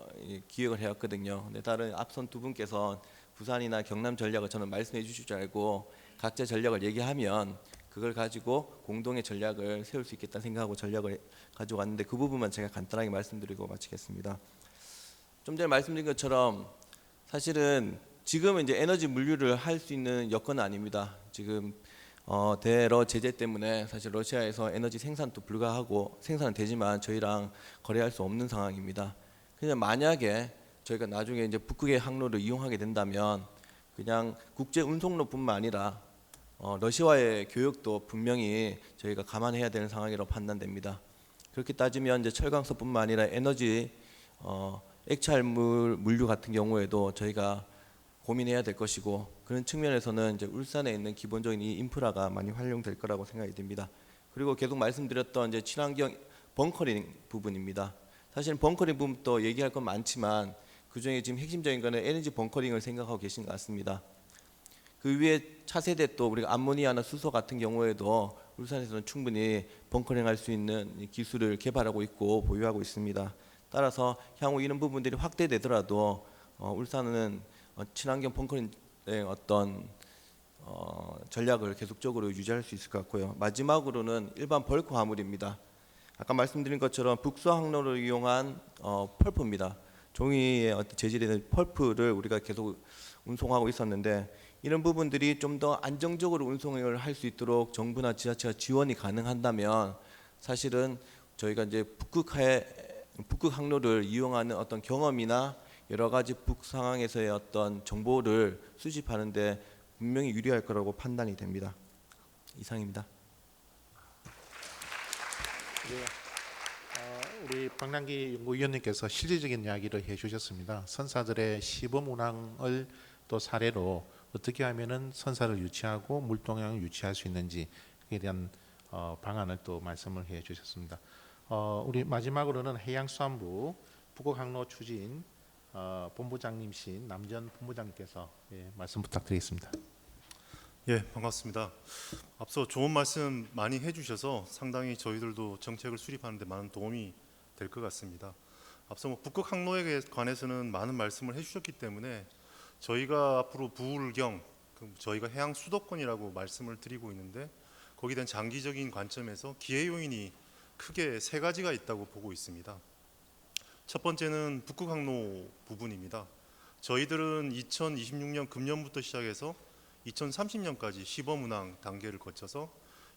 기획을 해왔거든요. 근데 다른 앞선 두 분께서 부산이나 경남 전략을 저는 말씀해 주실 줄 알고 각자 전략을 얘기하면 그걸 가지고 공동의 전략을 세울 수 있겠다 생각하고 전략을 가지고 왔는데 그 부분만 제가 간단하게 말씀드리고 마치겠습니다. 좀 전에 말씀드린 것처럼 사실은 지금은 이제 에너지 물류를 할 수 있는 여건은 아닙니다. 지금 대러 제재 때문에 사실 러시아에서 에너지 생산도 불가하고 생산은 되지만 저희랑 거래할 수 없는 상황입니다. 그냥 만약에 저희가 나중에 이제 북극의 항로를 이용하게 된다면 그냥 국제 운송로뿐만 아니라 러시아와의 교역도 분명히 저희가 감안해야 되는 상황이라고 판단됩니다. 그렇게 따지면 이제 철강서뿐만 아니라 에너지 액체알물 물류 같은 경우에도 저희가 고민해야 될 것이고 그런 측면에서는 이제 울산에 있는 기본적인 이 인프라가 많이 활용될 거라고 생각이 듭니다. 그리고 계속 말씀드렸던 이제 친환경 벙커링 부분입니다. 사실 벙커링 부분도 얘기할 건 많지만 그 중에 지금 핵심적인 거는 에너지 벙커링을 생각하고 계신 것 같습니다. 그 위에 차세대 또 우리가 암모니아나 수소 같은 경우에도 울산에서는 충분히 벙커링할 수 있는 기술을 개발하고 있고 보유하고 있습니다. 따라서 향후 이런 부분들이 확대되더라도 울산은 친환경 벙커링의 어떤 전략을 계속적으로 유지할 수 있을 것 같고요. 마지막으로는 일반 벌크 화물입니다. 아까 말씀드린 것처럼 북서 항로를 이용한 펄프입니다. 종이의 어떤 재질의 있는 펄프를 우리가 계속 운송하고 있었는데 이런 부분들이 좀 더 안정적으로 운송을 할 수 있도록 정부나 지자체가 지원이 가능한다면 사실은 저희가 이제 북극 항로를 이용하는 어떤 경험이나 여러 가지 북 상황에서의 어떤 정보를 수집하는데 분명히 유리할 거라고 판단이 됩니다. 이상입니다.
우리 박남기 연구위원님께서 실질적인 이야기를 해주셨습니다. 선사들의 시범 운항을 또 사례로 어떻게 하면은 선사를 유치하고 물동량을 유치할 수 있는지에 대한 방안을 또 말씀을 해주셨습니다. 우리 마지막으로는 해양수산부 북극항로 추진 본부장님이신 남전 본부장님께서 말씀 부탁드리겠습니다.
예, 반갑습니다. 앞서 좋은 말씀 많이 해주셔서 상당히 저희들도 정책을 수립하는 데 많은 도움이 될 것 같습니다. 앞서 북극 항로에 관해서는 많은 말씀을 해주셨기 때문에 저희가 앞으로 부울경, 저희가 해양 수도권이라고 말씀을 드리고 있는데 거기에 대한 장기적인 관점에서 기회 요인이 크게 세 가지가 있다고 보고 있습니다. 첫 번째는 북극 항로 부분입니다. 저희들은 2026년 금년부터 시작해서 2030년까지 시범 운항 단계를 거쳐서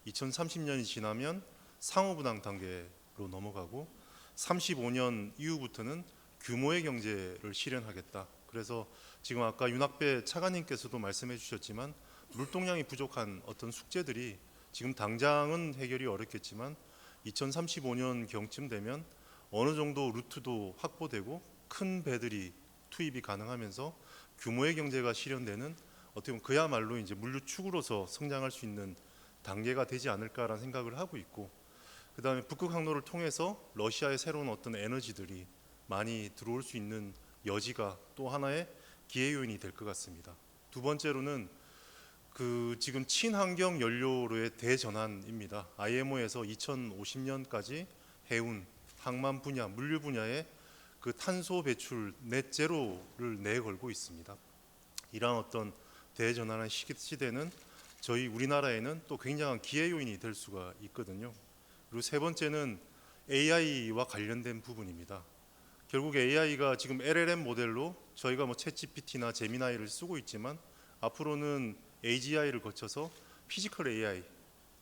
2030년이 지나면 상업 운항 단계로 넘어가고 35년 이후부터는 규모의 경제를 실현하겠다. 그래서 지금 아까 윤학배 차관님께서도 말씀해 주셨지만 물동량이 부족한 어떤 숙제들이 지금 당장은 해결이 어렵겠지만 2035년 경쯤 되면 어느 정도 루트도 확보되고 큰 배들이 투입이 가능하면서 규모의 경제가 실현되는 어떻게 보면 그야말로 이제 물류축으로서 성장할 수 있는 단계가 되지 않을까라는 생각을 하고 있고, 그다음에 북극 항로를 통해서 러시아의 새로운 어떤 에너지들이 많이 들어올 수 있는 여지가 또 하나의 기회 요인이 될 것 같습니다. 두 번째로는 지금 친환경 연료로의 대전환입니다. IMO에서 2050년까지 해운, 항만 분야, 물류 분야에 그 탄소 배출 넷 제로를 내걸고 있습니다. 이러한 어떤 대전환의 시대는 저희 우리나라에는 또 굉장한 기회 요인이 될 수가 있거든요. 그리고 세 번째는 AI와 관련된 부분입니다. 결국 AI가 지금 LLM 모델로 저희가 챗GPT나 제미나이를 쓰고 있지만 앞으로는 AGI를 거쳐서 피지컬 AI,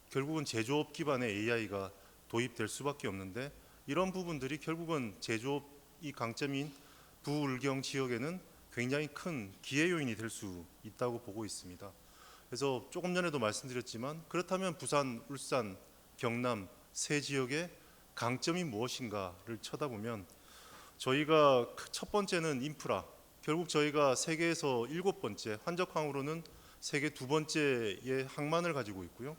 결국은 제조업 기반의 AI가 도입될 수밖에 없는데 이런 부분들이 결국은 제조업이 강점인 부울경 지역에는 굉장히 큰 기회 요인이 될 수 있다고 보고 있습니다. 그래서 조금 전에도 말씀드렸지만 그렇다면 부산, 울산, 경남 세 지역의 강점이 무엇인가를 쳐다보면 저희가 첫 번째는 인프라, 결국 저희가 세계에서 7번째, 환적항으로는 세계 2번째의 항만을 가지고 있고요.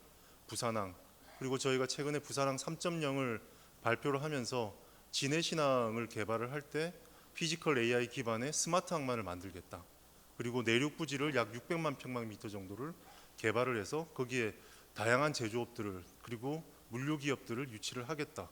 부산항, 그리고 저희가 최근에 부산항 3.0을 발표를 하면서 진해신항을 개발을 할 때 피지컬 AI 기반의 스마트 항만을 만들겠다. 그리고 내륙 부지를 약 600만 평방미터 정도를 개발을 해서 거기에 다양한 제조업들을 그리고 물류 기업들을 유치를 하겠다.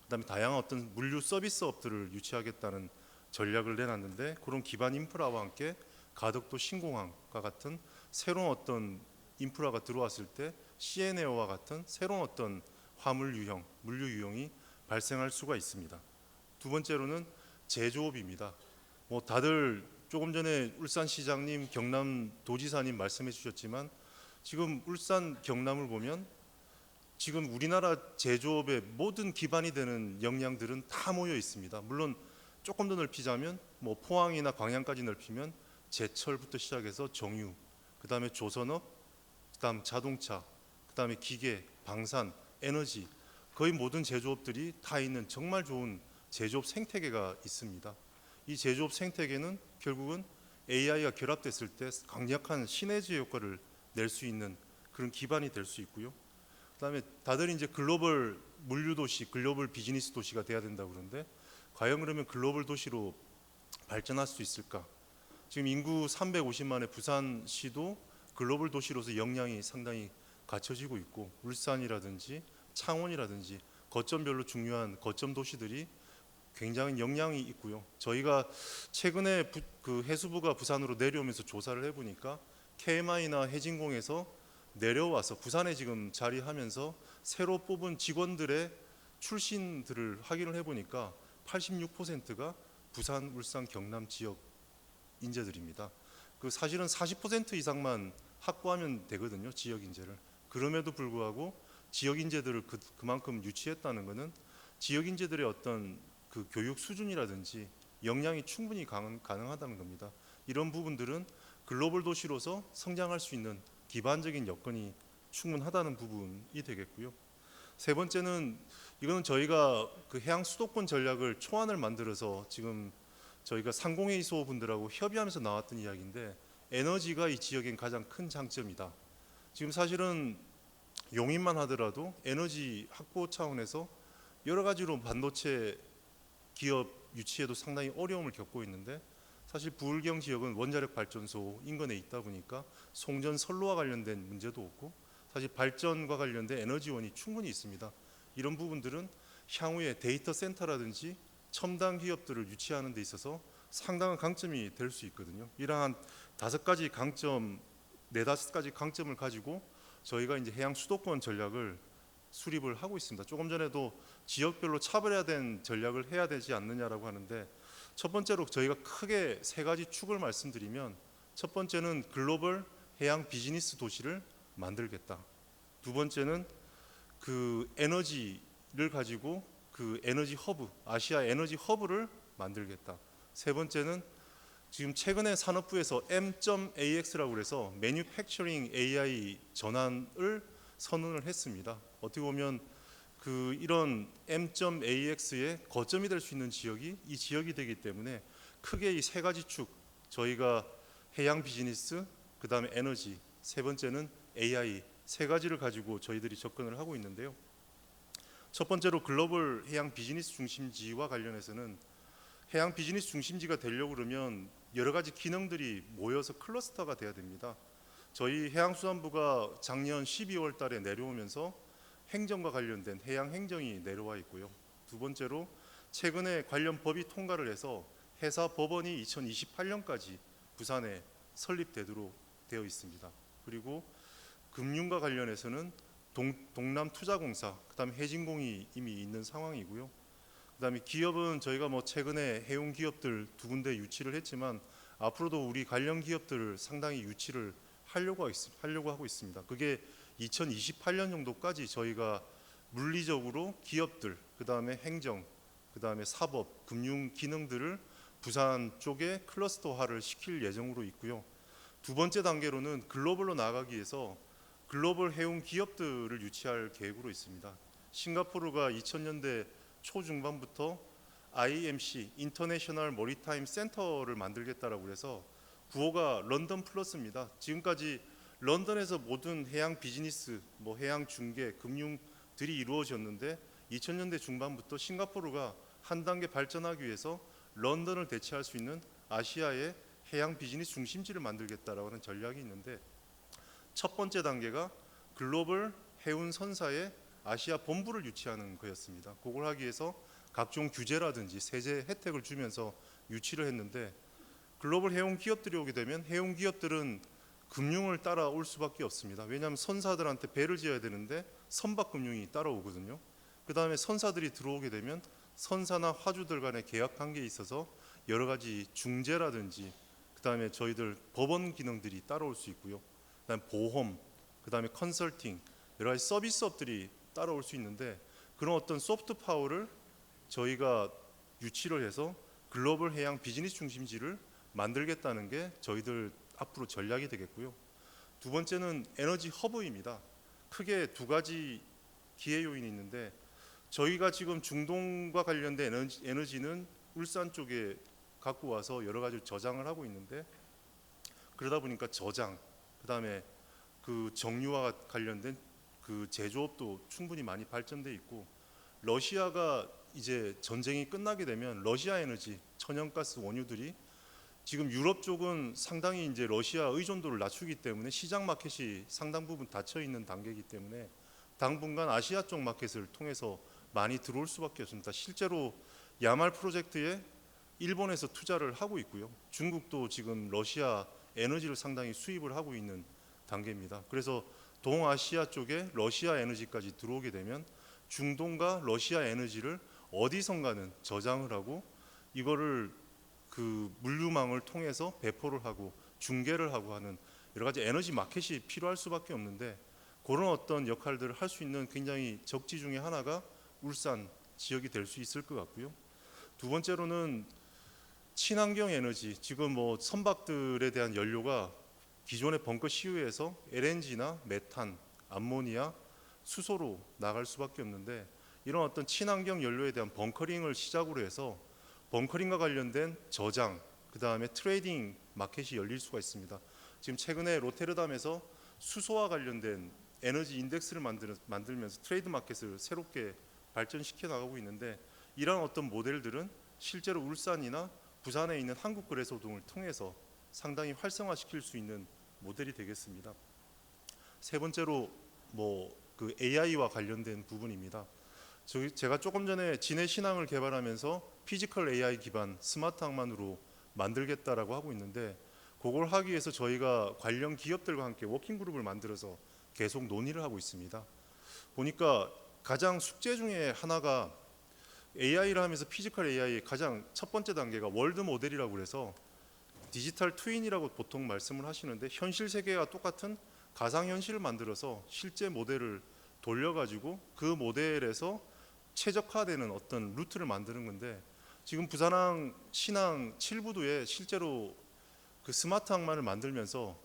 그다음에 다양한 어떤 물류 서비스업들을 유치하겠다는 전략을 내놨는데, 그런 기반 인프라와 함께 가덕도 신공항과 같은 새로운 어떤 인프라가 들어왔을 때 CNA와 같은 새로운 어떤 화물 유형, 물류 유형이 발생할 수가 있습니다. 두 번째로는 제조업입니다. 뭐 다들 조금 전에 울산시장님, 경남도지사님 말씀해 주셨지만 지금 울산, 경남을 보면 지금 우리나라 제조업의 모든 기반이 되는 역량들은 다 모여 있습니다. 물론 조금 더 넓히자면 뭐 포항이나 광양까지 넓히면 제철부터 시작해서 정유, 그다음에 조선업, 그다음 자동차, 그다음에 기계, 방산, 에너지, 거의 모든 제조업들이 다 있는 정말 좋은 제조업 생태계가 있습니다. 이 제조업 생태계는 결국은 AI가 결합됐을 때 강력한 시너지 효과를 낼 수 있는 그런 기반이 될 수 있고요. 그다음에 다들 이제 글로벌 물류 도시, 글로벌 비즈니스 도시가 돼야 된다고 그러는데, 과연 그러면 글로벌 도시로 발전할 수 있을까? 지금 인구 350만의 부산시도 글로벌 도시로서 역량이 상당히 갖춰지고 있고, 울산이라든지 창원이라든지 거점별로 중요한 거점 도시들이 굉장히 역량이 있고요. 저희가 최근에 그 해수부가 부산으로 내려오면서 조사를 해보니까 KMI나 해진공에서 내려와서 부산에 지금 자리하면서 새로 뽑은 직원들의 출신들을 확인을 해보니까 86%가 부산, 울산, 경남 지역 인재들입니다. 그 사실은 40% 이상만 확보하면 되거든요, 지역 인재를. 그럼에도 불구하고 지역 인재들을 그만큼 유치했다는 것은 지역 인재들의 어떤 그 교육 수준이라든지 역량이 충분히 가능하다는 겁니다. 이런 부분들은 글로벌 도시로서 성장할 수 있는 기반적인 여건이 충분하다는 부분이 되겠고요. 세 번째는 이거는 저희가 그 해양 수도권 전략을 초안을 만들어서 지금 저희가 상공회의소 분들하고 협의하면서 나왔던 이야기인데, 에너지가 이 지역엔 가장 큰 장점이다. 지금 사실은 용인만 하더라도 에너지 확보 차원에서 여러 가지로 반도체 기업 유치에도 상당히 어려움을 겪고 있는데, 사실 부울경 지역은 원자력 발전소 인근에 있다 보니까 송전 선로와 관련된 문제도 없고 사실 발전과 관련된 에너지원이 충분히 있습니다. 이런 부분들은 향후에 데이터 센터라든지 첨단 기업들을 유치하는 데 있어서 상당한 강점이 될 수 있거든요. 이러한 5가지 강점, 4-5가지 강점을 가지고 저희가 이제 해양 수도권 전략을 수립을 하고 있습니다. 조금 전에도 지역별로 차별화된 전략을 해야 되지 않느냐라고 하는데, 첫 번째로 저희가 크게 3가지 축을 말씀드리면, 첫 번째는 글로벌 해양 비즈니스 도시를 만들겠다. 두 번째는 그 에너지를 가지고 그 에너지 허브, 아시아 에너지 허브를 만들겠다. 세 번째는 지금 최근에 산업부에서 M.AX라고 해서 매뉴팩처링 AI 전환을 선언을 했습니다. 어떻게 보면 그 이런 M.AX의 거점이 될 수 있는 지역이 이 지역이 되기 때문에 크게 이 3가지 축, 저희가 해양 비즈니스, 그 다음에 에너지, 세 번째는 AI, 3가지를 가지고 저희들이 접근을 하고 있는데요. 첫 번째로 글로벌 해양 비즈니스 중심지와 관련해서는, 해양 비즈니스 중심지가 되려고 그러면 여러 가지 기능들이 모여서 클러스터가 돼야 됩니다. 저희 해양수산부가 작년 12월 달에 내려오면서 행정과 관련된 해양 행정이 내려와 있고요. 두 번째로 최근에 관련 법이 통과를 해서 해사 법원이 2028년까지 부산에 설립되도록 되어 있습니다. 그리고 금융과 관련해서는 동남투자공사, 그다음에 해진공이 이미 있는 상황이고요. 그다음에 기업은 저희가 뭐 최근에 해운 기업들 2군데 유치를 했지만 앞으로도 우리 관련 기업들을 상당히 유치를 하려고 하고 있습니다. 그게 2028년 정도까지 저희가 물리적으로 기업들, 그다음에 행정, 그다음에 사법, 금융 기능들을 부산 쪽에 클러스터화를 시킬 예정으로 있고요. 두 번째 단계로는 글로벌로 나아가기 위해서 글로벌 해운 기업들을 유치할 계획으로 있습니다. 싱가포르가 2000년대 초중반부터 IMC, 인터내셔널 머리타임 센터를 만들겠다라고 해서 구호가 런던 플러스입니다. 지금까지 런던에서 모든 해양 비즈니스, 뭐 해양 중개, 금융들이 이루어졌는데 2000년대 중반부터 싱가포르가 한 단계 발전하기 위해서 런던을 대체할 수 있는 아시아의 해양 비즈니스 중심지를 만들겠다라고 하는 전략이 있는데, 첫 번째 단계가 글로벌 해운 선사의 아시아 본부를 유치하는 거였습니다. 그걸 하기 위해서 각종 규제라든지 세제 혜택을 주면서 유치를 했는데, 글로벌 해운 기업들이 오게 되면 해운 기업들은 금융을 따라올 수밖에 없습니다. 왜냐하면 선사들한테 배를 지어야 되는데 선박 금융이 따라오거든요. 그 다음에 선사들이 들어오게 되면 선사나 화주들 간의 계약 관계에 있어서 여러 가지 중재라든지, 그 다음에 저희들 법원 기능들이 따라올 수 있고요. 그다음 보험, 그 다음에 컨설팅, 여러 가지 서비스업들이 따라올 수 있는데, 그런 어떤 소프트 파워를 저희가 유치를 해서 글로벌 해양 비즈니스 중심지를 만들겠다는 게 저희들 앞으로 전략이 되겠고요. 두 번째는 에너지 허브입니다. 크게 두 가지 기회 요인이 있는데, 저희가 지금 중동과 관련된 에너지는 울산 쪽에 갖고 와서 여러 가지 저장을 하고 있는데, 그러다 보니까 저장, 그다음에 그 정유와 관련된 그 제조업도 충분히 많이 발전돼 있고, 러시아가 이제 전쟁이 끝나게 되면 러시아 에너지, 천연가스 원유들이 지금 유럽 쪽은 상당히 이제 러시아 의존도를 낮추기 때문에 시장 마켓이 상당 부분 닫혀 있는 단계이기 때문에 당분간 아시아 쪽 마켓을 통해서 많이 들어올 수밖에 없습니다. 실제로 야말 프로젝트에 일본에서 투자를 하고 있고요. 중국도 지금 러시아 에너지를 상당히 수입을 하고 있는 단계입니다. 그래서 동아시아 쪽에 러시아 에너지까지 들어오게 되면 중동과 러시아 에너지를 어디선가는 저장을 하고 이거를 그 물류망을 통해서 배포를 하고 중개를 하고 하는 여러 가지 에너지 마켓이 필요할 수밖에 없는데, 그런 어떤 역할들을 할 수 있는 굉장히 적지 중에 하나가 울산 지역이 될 수 있을 것 같고요. 두 번째로는 친환경 에너지, 지금 뭐 선박들에 대한 연료가 기존의 벙커 CU에서 LNG나 메탄, 암모니아, 수소로 나갈 수밖에 없는데, 이런 어떤 친환경 연료에 대한 벙커링을 시작으로 해서 벙커링과 관련된 저장, 그 다음에 트레이딩 마켓이 열릴 수가 있습니다. 지금 최근에 로테르담에서 수소와 관련된 에너지 인덱스를 만들면서 트레이드 마켓을 새롭게 발전시켜 나가고 있는데, 이런 어떤 모델들은 실제로 울산이나 부산에 있는 한국거래소등을 통해서 상당히 활성화시킬 수 있는 모델이 되겠습니다. 세 번째로 그 AI와 관련된 부분입니다. 제가 조금 전에 진해 신항을 개발하면서 피지컬 AI 기반 스마트 항만으로 만들겠다라고 하고 있는데, 그걸 하기 위해서 저희가 관련 기업들과 함께 워킹 그룹을 만들어서 계속 논의를 하고 있습니다. 보니까 가장 숙제 중에 하나가 AI를 하면서 피지컬 AI의 가장 첫 번째 단계가 월드 모델이라고 그래서 디지털 트윈이라고 보통 말씀을 하시는데, 현실 세계와 똑같은 가상현실을 만들어서 실제 모델을 돌려가지고 그 모델에서 최적화되는 어떤 루트를 만드는 건데, 지금 부산항 신항 7부도에 실제로 그 스마트 항만을 만들면서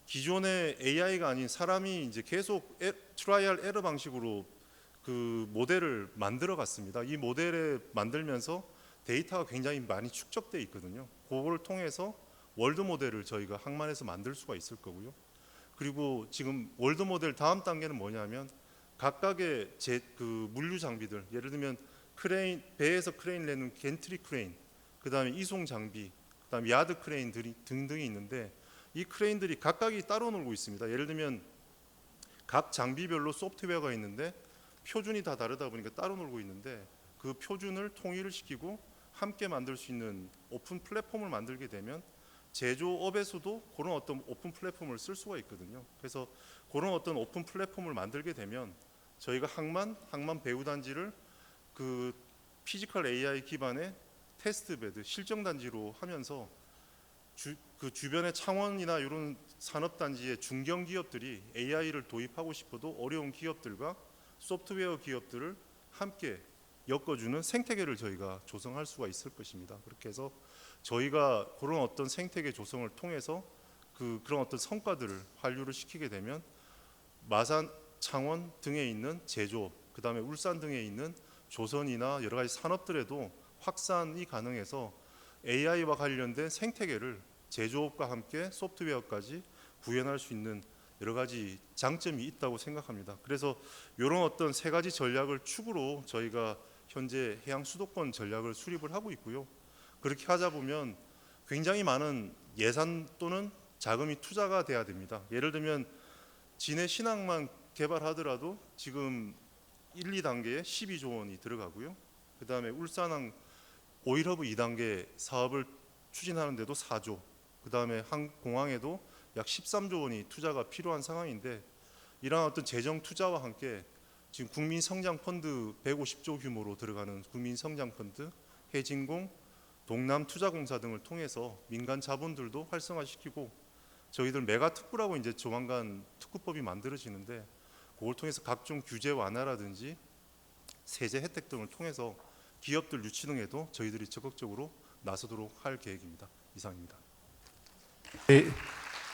기존의 AI가 아닌 사람이 이제 계속 트라이얼 에러 방식으로 그 모델을 만들어 갔습니다. 이 모델을 만들면서 데이터가 굉장히 많이 축적돼 있거든요. 그걸 통해서 월드 모델을 저희가 항만에서 만들 수가 있을 거고요. 그리고 지금 월드 모델 다음 단계는 뭐냐면, 각각의 그 물류 장비들, 예를 들면 크레인, 배에서 크레인 내는 겐트리 크레인, 그 다음에 이송 장비, 그 다음에 야드 크레인들이 등등이 있는데, 이 크레인들이 각각이 따로 놀고 있습니다. 예를 들면 각 장비별로 소프트웨어가 있는데 표준이 다 다르다 보니까 따로 놀고 있는데, 그 표준을 통일을 시키고 함께 만들 수 있는 오픈 플랫폼을 만들게 되면 제조업에서도 그런 어떤 오픈 플랫폼을 쓸 수가 있거든요. 그래서 그런 어떤 오픈 플랫폼을 만들게 되면 저희가 항만 배후 단지를 그 피지컬 AI 기반의 테스트 베드, 실정 단지로 하면서 그 주변의 창원이나 이런 산업 단지의 중견 기업들이 AI를 도입하고 싶어도 어려운 기업들과 소프트웨어 기업들을 함께 엮어주는 생태계를 저희가 조성할 수가 있을 것입니다. 그렇게 해서 저희가 그런 어떤 생태계 조성을 통해서 그런 어떤 성과들을 환류를 시키게 되면 마산, 창원 등에 있는 제조업, 그 다음에 울산 등에 있는 조선이나 여러 가지 산업들에도 확산이 가능해서 AI와 관련된 생태계를 제조업과 함께 소프트웨어까지 구현할 수 있는 여러 가지 장점이 있다고 생각합니다. 그래서 이런 어떤 세 가지 전략을 축으로 저희가 현재 해양 수도권 전략을 수립을 하고 있고요. 그렇게 하자 보면 굉장히 많은 예산 또는 자금이 투자가 돼야 됩니다. 예를 들면 진해 신항만 개발하더라도 지금 1, 2단계에 12조 원이 들어가고요. 그 다음에 울산항 오일허브 2단계 사업을 추진하는데도 4조, 그 다음에 공항에도 약 13조 원이 투자가 필요한 상황인데, 이러한 어떤 재정 투자와 함께 지금 국민성장펀드 150조 규모로 들어가는 국민성장펀드, 해진공, 동남투자공사 등을 통해서 민간 자본들도 활성화시키고, 저희들 메가특구라고 이제 조만간 특구법이 만들어지는데 그걸 통해서 각종 규제 완화라든지 세제 혜택 등을 통해서 기업들 유치 등에도 저희들이 적극적으로 나서도록 할 계획입니다. 이상입니다.
네,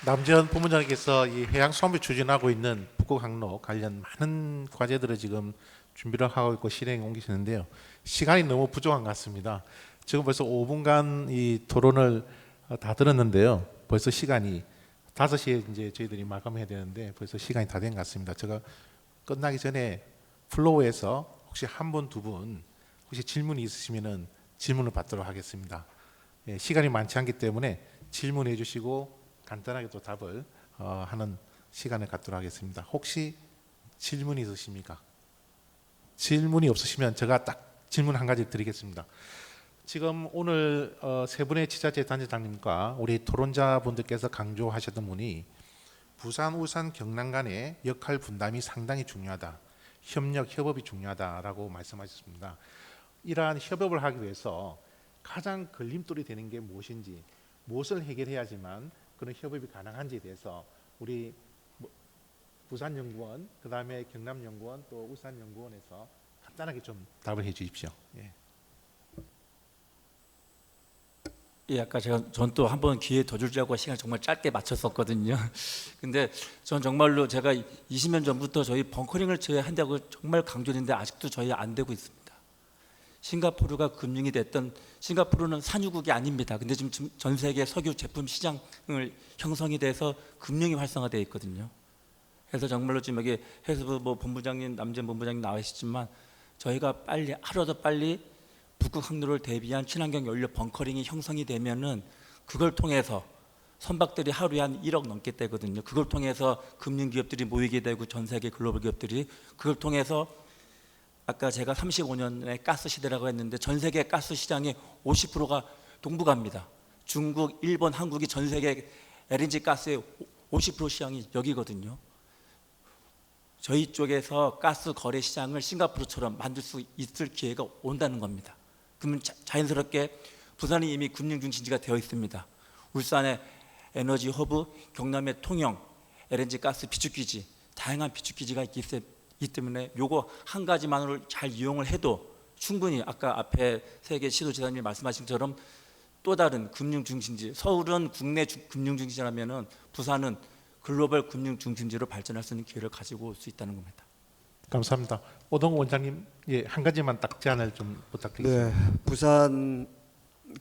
남재현 본부장님께서 이 해양 수산부 추진하고 있는 북극 항로 관련 많은 과제들을 지금 준비를 하고 있고 실행에 옮기시는데요. 시간이 너무 부족한 것 같습니다. 지금 벌써 5분간 이 토론을 다 들었는데요. 벌써 시간이 5시에 이제 저희들이 마감해야 되는데 벌써 시간이 다 된 것 같습니다. 제가 끝나기 전에 플로우에서 혹시 한 분, 두 분 혹시 질문이 있으시면은 질문을 받도록 하겠습니다. 예, 시간이 많지 않기 때문에 질문해 주시고 간단하게 또 답을 하는 시간을 갖도록 하겠습니다. 혹시 질문이 있으십니까? 질문이 없으시면 제가 딱 질문 한 가지 드리겠습니다. 지금 오늘 세 분의 지자체 단체장님과 우리 토론자분들께서 강조하셨던 분이 부산, 울산, 경남 간의 역할 분담이 상당히 중요하다. 협력, 협업이 중요하다라고 말씀하셨습니다. 이러한 협업을 하기 위해서 가장 걸림돌이 되는 게 무엇인지, 무엇을 해결해야지만 그런 협업이 가능한지에 대해서 우리 부산연구원, 그 다음에 경남연구원, 또 울산연구원에서 간단하게 좀 답을 해 주십시오. 예.
예, 아까 전 또 한 번 기회 더 주려고 시간 정말 짧게 맞췄었거든요. 근데 전 정말로 제가 20년 전부터 저희 벙커링을 한다고 정말 강조했는데 아직도 저희 안 되고 있습니다. 싱가포르가 금융이 됐던, 싱가포르는 산유국이 아닙니다. 근데 지금 전 세계 석유 제품 시장을 형성이 돼서 금융이 활성화되어 있거든요. 그래서 정말로 지금 여기 해수부 본부장님, 남재현 본부장님 나와 계시지만 저희가 빨리, 하루라도 빨리 북극 항로를 대비한 친환경 연료 벙커링이 형성이 되면은 그걸 통해서 선박들이 하루에 한 1억 넘게 되거든요. 그걸 통해서 금융 기업들이 모이게 되고 전 세계 글로벌 기업들이, 그걸 통해서 아까 제가 35년의 가스 시대라고 했는데 전 세계 가스 시장의 50%가 동북아입니다. 중국, 일본, 한국이 전 세계 LNG 가스의 50% 시장이 여기거든요. 저희 쪽에서 가스 거래 시장을 싱가포르처럼 만들 수 있을 기회가 온다는 겁니다. 그러면 자연스럽게 부산이 이미 금융 중심지가 되어 있습니다. 울산의 에너지 허브, 경남의 통영, LNG 가스 비축기지, 다양한 비축기지가 있기 때문에 요거 한 가지만으로 잘 이용을 해도 충분히 아까 앞에 세계 시도지사님이 말씀하신 것처럼 또 다른 금융 중심지, 서울은 국내 금융 중심지라면은 부산은 글로벌 금융 중심지로 발전할 수 있는 기회를 가지고 올 수 있다는 겁니다.
감사합니다. 오동호 원장님, 예, 한 가지만 딱 제안을 좀 부탁드리겠습니다.
네, 부산,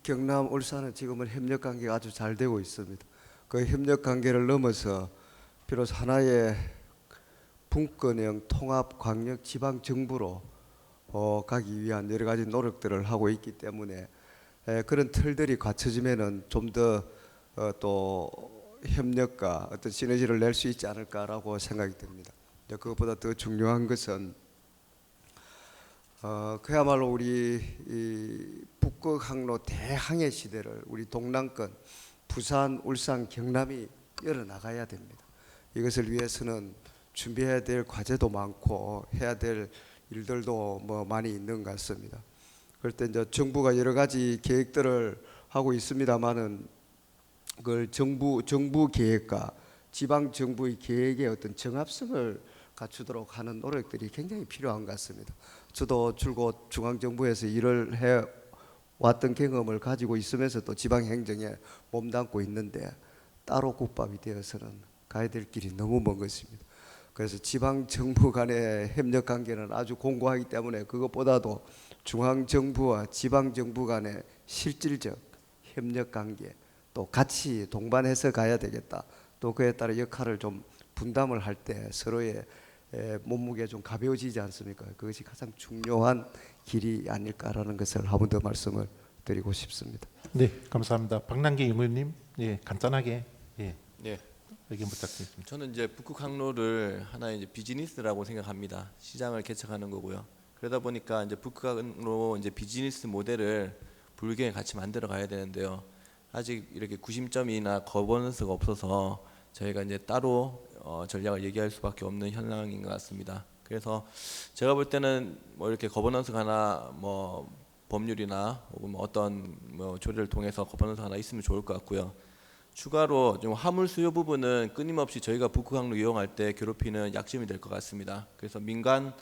경남, 울산은 지금은 협력 관계가 아주 잘 되고 있습니다. 그 협력 관계를 넘어서 비로소 하나의 분권형 통합 광역 지방 정부로 가기 위한 여러 가지 노력들을 하고 있기 때문에 그런 틀들이 갖춰지면은 좀 더 또 협력과 어떤 시너지를 낼 수 있지 않을까라고 생각이 듭니다. 그것보다 더 중요한 것은 그야말로 우리 이 북극 항로 대항해 시대를 우리 동남권 부산, 울산, 경남이 열어나가야 됩니다. 이것을 위해서는 준비해야 될 과제도 많고 해야 될 일들도 많이 있는 것 같습니다. 그럴 때 이제 정부가 여러 가지 계획들을 하고 있습니다만은 그걸 정부 계획과 지방 정부의 계획의 어떤 정합성을 갖추도록 하는 노력들이 굉장히 필요한 것 같습니다. 저도 줄곧 중앙 정부에서 일을 해 왔던 경험을 가지고 있으면서 또 지방 행정에 몸담고 있는데 따로 국밥이 되어서는 가야 될 길이 너무 먼 것입니다. 그래서 지방 정부 간의 협력 관계는 아주 공고하기 때문에 그것보다도 중앙 정부와 지방 정부 간의 실질적 협력 관계 또 같이 동반해서 가야 되겠다. 또 그에 따라 역할을 좀 분담을 할 때 서로의 몸무게 좀 가벼워지지 않습니까? 그것이 가장 중요한 길이 아닐까라는 것을 한 번 더 말씀을 드리고 싶습니다.
네, 감사합니다. 박남기 의원님, 예, 간단하게 예,
네.
의견 부탁드리겠습니다.
저는 이제 북극 항로를 하나의 이제 비즈니스라고 생각합니다. 시장을 개척하는 거고요. 그러다 보니까 이제 북극 항로 이제 비즈니스 모델을 불경에 같이 만들어 가야 되는데요. 아직 이렇게 구심점이나 거버넌스가 없어서 저희가 이제 따로 전략을 얘기할 수밖에 없는 현상인 것 같습니다. 그래서 제가 볼 때는 뭐 이렇게 거버넌스가 하나 뭐 법률이나 혹은 뭐 어떤 뭐 조례를 통해서 거버넌스가 하나 있으면 좋을 것 같고요. 추가로 좀 화물 수요 부분은 끊임없이 저희가 북극 항로 이용할 때 괴롭히는 약점이 될 것 같습니다. 그래서 민간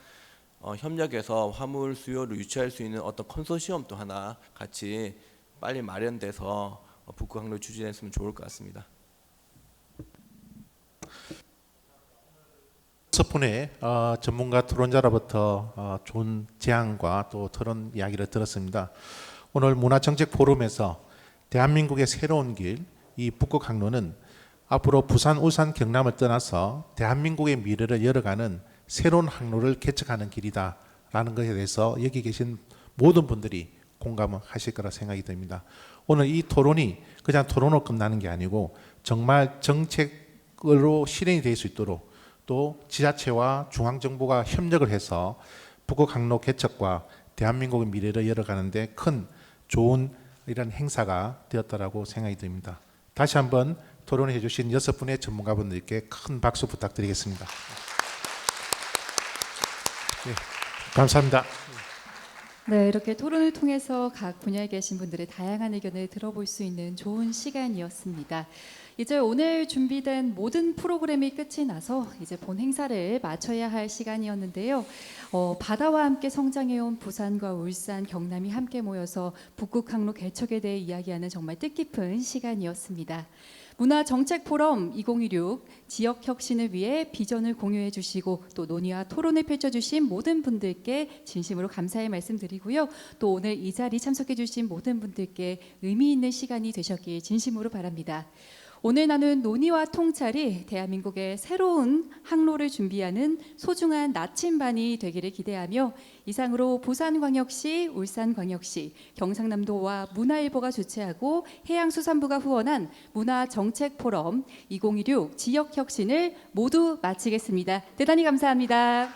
협력해서 화물 수요를 유치할 수 있는 어떤 컨소시엄도 하나 같이 빨리 마련돼서 북극 항로 추진했으면 좋을 것 같습니다.
첫 분의 전문가 토론자로부터 좋은 제안과 또 토론 이야기를 들었습니다. 오늘 문화정책 포럼에서 대한민국의 새로운 길, 이 북극 항로는 앞으로 부산, 울산, 경남을 떠나서 대한민국의 미래를 열어가는 새로운 항로를 개척하는 길이다라는 것에 대해서 여기 계신 모든 분들이 공감하실 거라 생각이 듭니다. 오늘 이 토론이 그냥 토론으로 끝나는 게 아니고 정말 정책으로 실행이 될 수 있도록 또 지자체와 중앙정부가 협력을 해서 북극 항로 개척과 대한민국의 미래를 열어가는데 큰 좋은 이런 행사가 되었다라고 생각이 듭니다. 다시 한번 토론해 주신 6분의 전문가분들께 큰 박수 부탁드리겠습니다. 네, 감사합니다.
네, 이렇게 토론을 통해서 각 분야에 계신 분들의 다양한 의견을 들어볼 수 있는 좋은 시간이었습니다. 이제 오늘 준비된 모든 프로그램이 끝이 나서 이제 본 행사를 마쳐야 할 시간이었는데요. 바다와 함께 성장해온 부산과 울산, 경남이 함께 모여서 북극 항로 개척에 대해 이야기하는 정말 뜻깊은 시간이었습니다. 문화정책포럼 2016 지역 혁신을 위해 비전을 공유해 주시고 또 논의와 토론을 펼쳐주신 모든 분들께 진심으로 감사의 말씀드리고요. 또 오늘 이 자리 참석해 주신 모든 분들께 의미 있는 시간이 되셨길 진심으로 바랍니다. 오늘 나눈 논의와 통찰이 대한민국의 새로운 항로를 준비하는 소중한 나침반이 되기를 기대하며 이상으로 부산광역시, 울산광역시, 경상남도와 문화일보가 주최하고 해양수산부가 후원한 문화정책포럼 2016 지역혁신을 모두 마치겠습니다. 대단히 감사합니다.